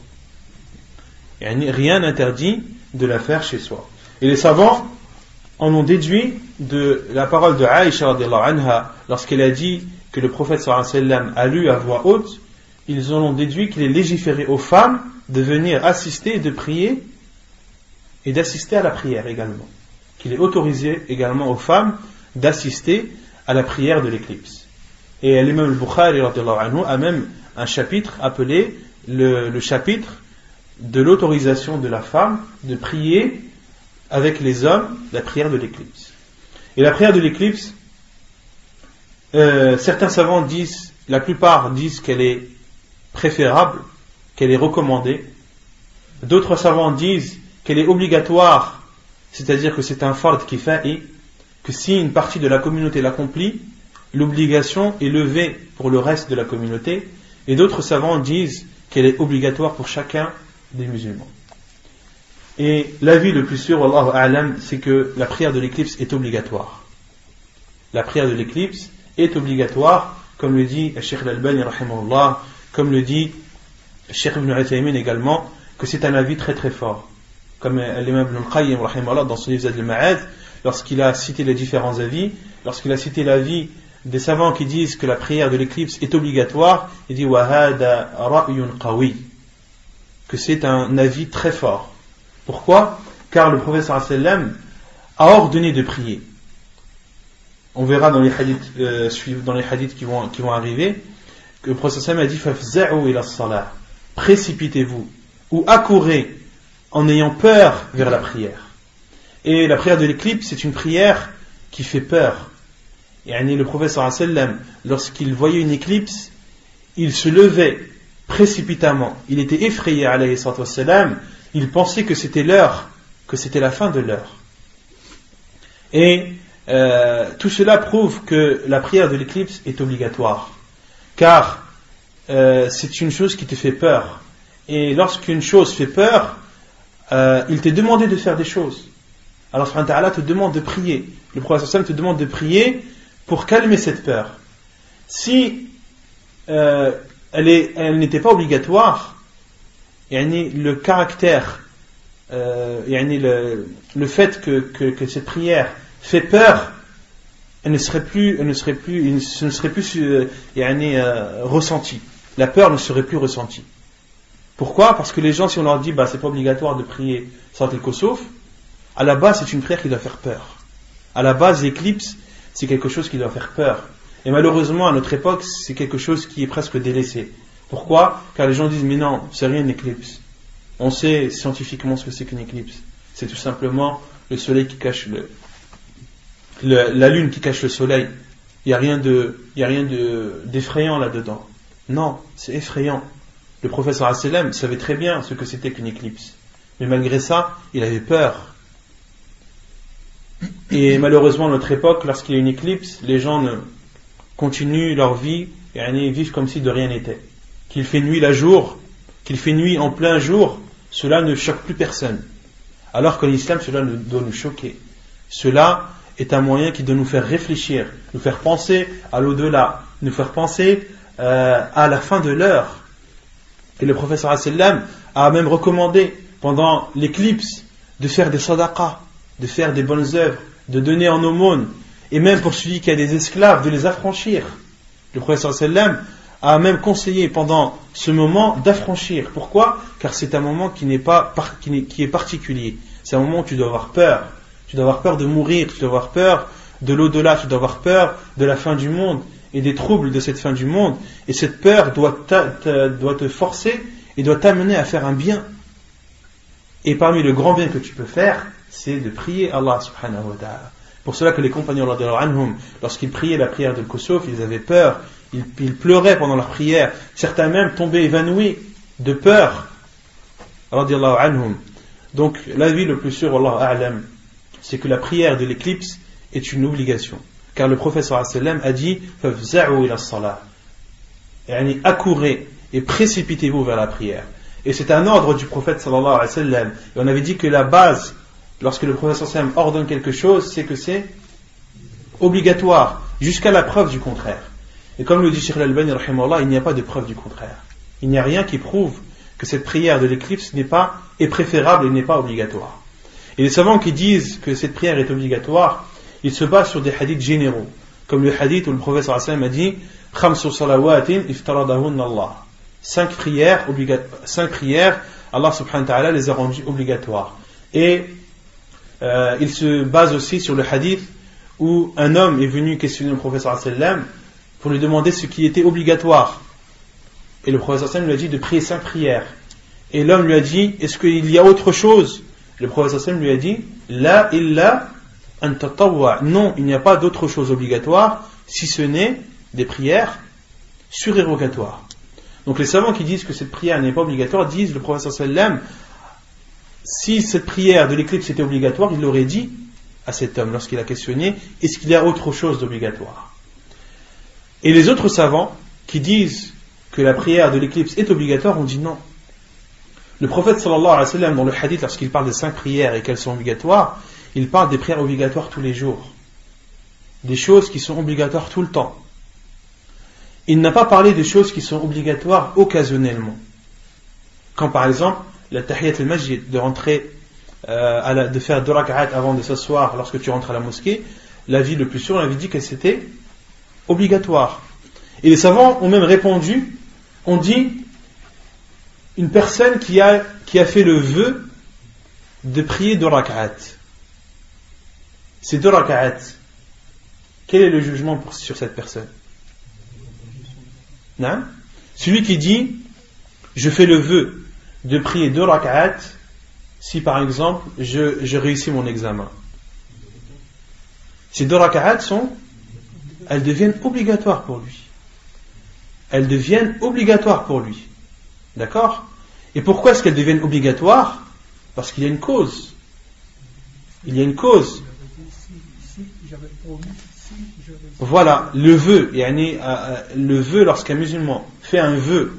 Rien n'interdit de la faire chez soi. Et les savants en ont déduit de la parole de Aïcha radhiyallahu anha lorsqu'elle a dit que le prophète sallallahu alayhi wa sallam a lu à voix haute. Ils en ont déduit qu'il est légiféré aux femmes de venir assister et de prier et d'assister à la prière également. Qu'il est autorisé également aux femmes d'assister à la prière de l'éclipse. Et l'imam al-Bukhari radhiyallahu anhu a même un chapitre appelé le chapitre de l'autorisation de la femme de prier avec les hommes la prière de l'éclipse. Et la prière de l'éclipse, certains savants disent, la plupart disent qu'elle est préférable, qu'elle est recommandée. D'autres savants disent qu'elle est obligatoire, c'est-à-dire que c'est un fard kifa'i, que si une partie de la communauté l'accomplit, l'obligation est levée pour le reste de la communauté. Et d'autres savants disent qu'elle est obligatoire pour chacun des musulmans. Et l'avis le plus sûr, wallahu a'lam, c'est que la prière de l'éclipse est obligatoire. La prière de l'éclipse est obligatoire, comme le dit Cheikh Al-Albani rahimahullah, comme le dit Cheikh Ibn Uthaymin également, que c'est un avis très très fort. Comme l'imam Ibn al-Qayyim rahimahullah dans son livre Zad al-Ma'ad, lorsqu'il a cité les différents avis, lorsqu'il a cité l'avis des savants qui disent que la prière de l'éclipse est obligatoire, il dit wa hada ra'yun qawi, que c'est un avis très fort. Pourquoi? Car le prophète sallallahu alayhi wa sallam a ordonné de prier. On verra dans les hadiths qui vont arriver que le prophète sallallahu alayhi wa sallam a dit fafza'u ila as-salah, précipitez-vous ou accourez en ayant peur vers la prière. Et la prière de l'éclipse, c'est une prière qui fait peur. Et le prophète sallallahu alayhi wa sallam, lorsqu'il voyait une éclipse, il se levait précipitamment. Il était effrayé alayhi wa sallam. Il pensait que c'était l'heure, que c'était la fin de l'heure. Et tout cela prouve que la prière de l'éclipse est obligatoire. Car c'est une chose qui te fait peur. Et lorsqu'une chose fait peur, il t'est demandé de faire des choses. Alors subhanahu wa ta'ala te demande de prier. Le prophète sallallahu alayhi wa sallam te demande de prier pour calmer cette peur. Si elle n'était pas obligatoire, le caractère, le fait que cette prière fait peur, ce ne serait plus ressenti. La peur ne serait plus ressentie. Pourquoi? Parce que les gens, si on leur dit c'est pas obligatoire de prier Salat al-Kusuf, à la base c'est une prière qui doit faire peur. À la base, l'éclipse, c'est quelque chose qui doit faire peur. Et malheureusement, à notre époque, c'est quelque chose qui est presque délaissé. Pourquoi? Car les gens disent mais non, c'est rien une éclipse. On sait scientifiquement ce que c'est qu'une éclipse. C'est tout simplement le soleil qui cache la lune qui cache le soleil. Il n'y a rien d'effrayant là-dedans. Non, c'est effrayant. Le prophète sallallahu alayhi wa sallam savait très bien ce que c'était qu'une éclipse. Mais malgré ça, il avait peur. Et malheureusement, à notre époque, lorsqu'il y a une éclipse, les gens continuent leur vie et vivent comme si de rien n'était. Qu'il fait nuit qu'il fait nuit en plein jour, cela ne choque plus personne. Alors qu'en islam, cela doit nous choquer. Cela est un moyen qui doit nous faire réfléchir, nous faire penser à l'au-delà, nous faire penser à la fin de l'heure. Et le prophète sallallahu alayhi wa sallam a même recommandé pendant l'éclipse de faire des sadaqas, de faire des bonnes œuvres, de donner en aumône, et même pour celui qui a des esclaves, de les affranchir. Le prophète sallallahu alayhi wa sallam a même conseillé pendant ce moment d'affranchir. Pourquoi? Car c'est un moment qui est particulier. C'est un moment où tu dois avoir peur. Tu dois avoir peur de mourir, tu dois avoir peur de l'au-delà, tu dois avoir peur de la fin du monde et des troubles de cette fin du monde. Et cette peur doit te forcer et doit t'amener à faire un bien. Et parmi le grand bien que tu peux faire, c'est de prier Allah subhanahu wa ta'ala. Pour cela que les compagnons lorsqu'ils priaient la prière de Kusuf, ils avaient peur, ils pleuraient pendant leur prière. Certains même tombaient évanouis de peur. Donc l'avis le plus sûr, Wallahu a'lam, c'est que la prière de l'éclipse est une obligation. Car le prophète sallallahu alayhi wa sallam a dit fafza'u ila as-salah. Accourez et précipitez-vous vers la prière. Et c'est un ordre du prophète sallallahu alayhi wa sallam. Et on avait dit que la base, lorsque le prophète sallallahu alayhi wa sallam ordonne quelque chose, c'est que c'est obligatoire, jusqu'à la preuve du contraire. Et comme le dit Cheikh Al-Albani rahimahullah, il n'y a pas de preuve du contraire. Il n'y a rien qui prouve que cette prière de l'éclipse est préférable et n'est pas obligatoire. Et les savants qui disent que cette prière est obligatoire, ils se basent sur des hadiths généraux, comme le hadith où le prophète sallallahu alayhi wa sallam a dit khamsu salawatin iftaradahunna Allah. 5 prières, Allah subhanahu wa ta'ala les a rendues obligatoires. Et il se base aussi sur le hadith où un homme est venu questionner le prophète sallallahu alayhi wa sallam pour lui demander ce qui était obligatoire. Et le prophète sallallahu alayhi wa sallam lui a dit de prier 5 prières. Et l'homme lui a dit est-ce qu'il y a autre chose? Le prophète sallallahu alayhi wa sallam lui a dit la illa an tatawwa. Non, il n'y a pas d'autre chose obligatoire si ce n'est des prières surérogatoires. Donc les savants qui disent que cette prière n'est pas obligatoire disent le prophète sallallahu alayhi wa sallam, si cette prière de l'éclipse était obligatoire, il l'aurait dit à cet homme lorsqu'il a questionné est-ce qu'il y a autre chose d'obligatoire? Et les autres savants qui disent que la prière de l'éclipse est obligatoire ont dit non. Le prophète sallallahu alayhi wa sallam, dans le hadith, lorsqu'il parle de 5 prières et qu'elles sont obligatoires, il parle des prières obligatoires tous les jours, des choses qui sont obligatoires tout le temps. Il n'a pas parlé de choses qui sont obligatoires occasionnellement, quand par exemple la tahiyat al-masjid, de rentrer de faire 2 rak'at avant de s'asseoir lorsque tu rentres à la mosquée. L'avis le plus sûr, on avait dit que c'était obligatoire. Et les savants ont même répondu, on dit une personne qui a fait le vœu de prier 2 rak'at. Ces 2 rak'at, quel est le jugement sur cette personne? Non? Celui qui dit je fais le vœu de prier 2 rak'at si par exemple je réussis mon examen. Ces 2 rak'at elles deviennent obligatoires pour lui. Elles deviennent obligatoires pour lui. D'accord? Et pourquoi est-ce qu'elles deviennent obligatoires? Parce qu'il y a une cause. Il y a une cause. Voilà, le vœu, le vœu, lorsqu'un musulman fait un vœu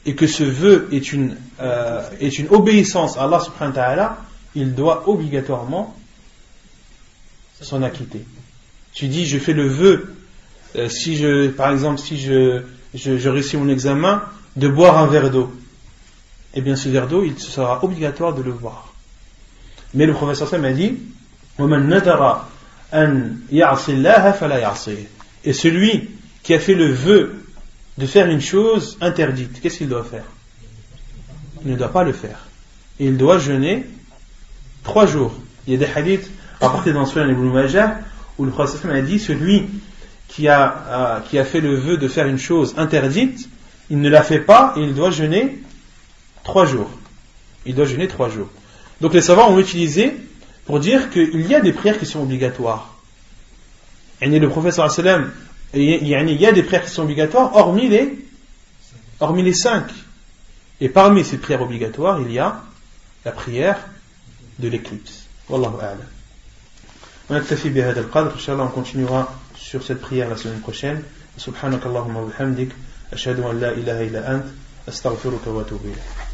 et que ce vœu est une obéissance à Allah subhanahu wa ta'ala, il doit obligatoirement s'en acquitter. Tu dis je fais le vœu, par exemple si je réussis mon examen, de boire un verre d'eau. eh bien ce verre d'eau, il sera obligatoire de le boire. Mais le prophète sallallahu alayhi wa sallam a dit وَمَنْ نَذَرَ أَنْ يَعْصِ اللَّهَ فَلَا يَعْصِهِ. Et celui qui a fait le vœu de faire une chose interdite, qu'est-ce qu'il doit faire? Il ne doit pas le faire. Et il doit jeûner 3 jours. Il y a des hadiths rapportés dans Sunan Ibn Majah où le prophète sallallahu alayhi wa sallam a dit celui qui a fait le vœu de faire une chose interdite, il ne la fait pas et il doit jeûner 3 jours. Il doit jeûner 3 jours. Donc les savants ont utilisé pour dire qu'il y a des prières qui sont obligatoires. Et le prophète sallallahu alayhi wa sallam, il y a des prières qui sont obligatoires hormis les 5. Et parmi ces prières obligatoires, il y a la prière de l'éclipse. Wallahu a'lam. On actifie bihad al-qadr. Inch'Allah, on continuera sur cette prière la semaine prochaine. Subhanakallahumma wa bihamdik. Ashhadu an la ilaha illa ant. Astaghfiruka wa atubu ilayk.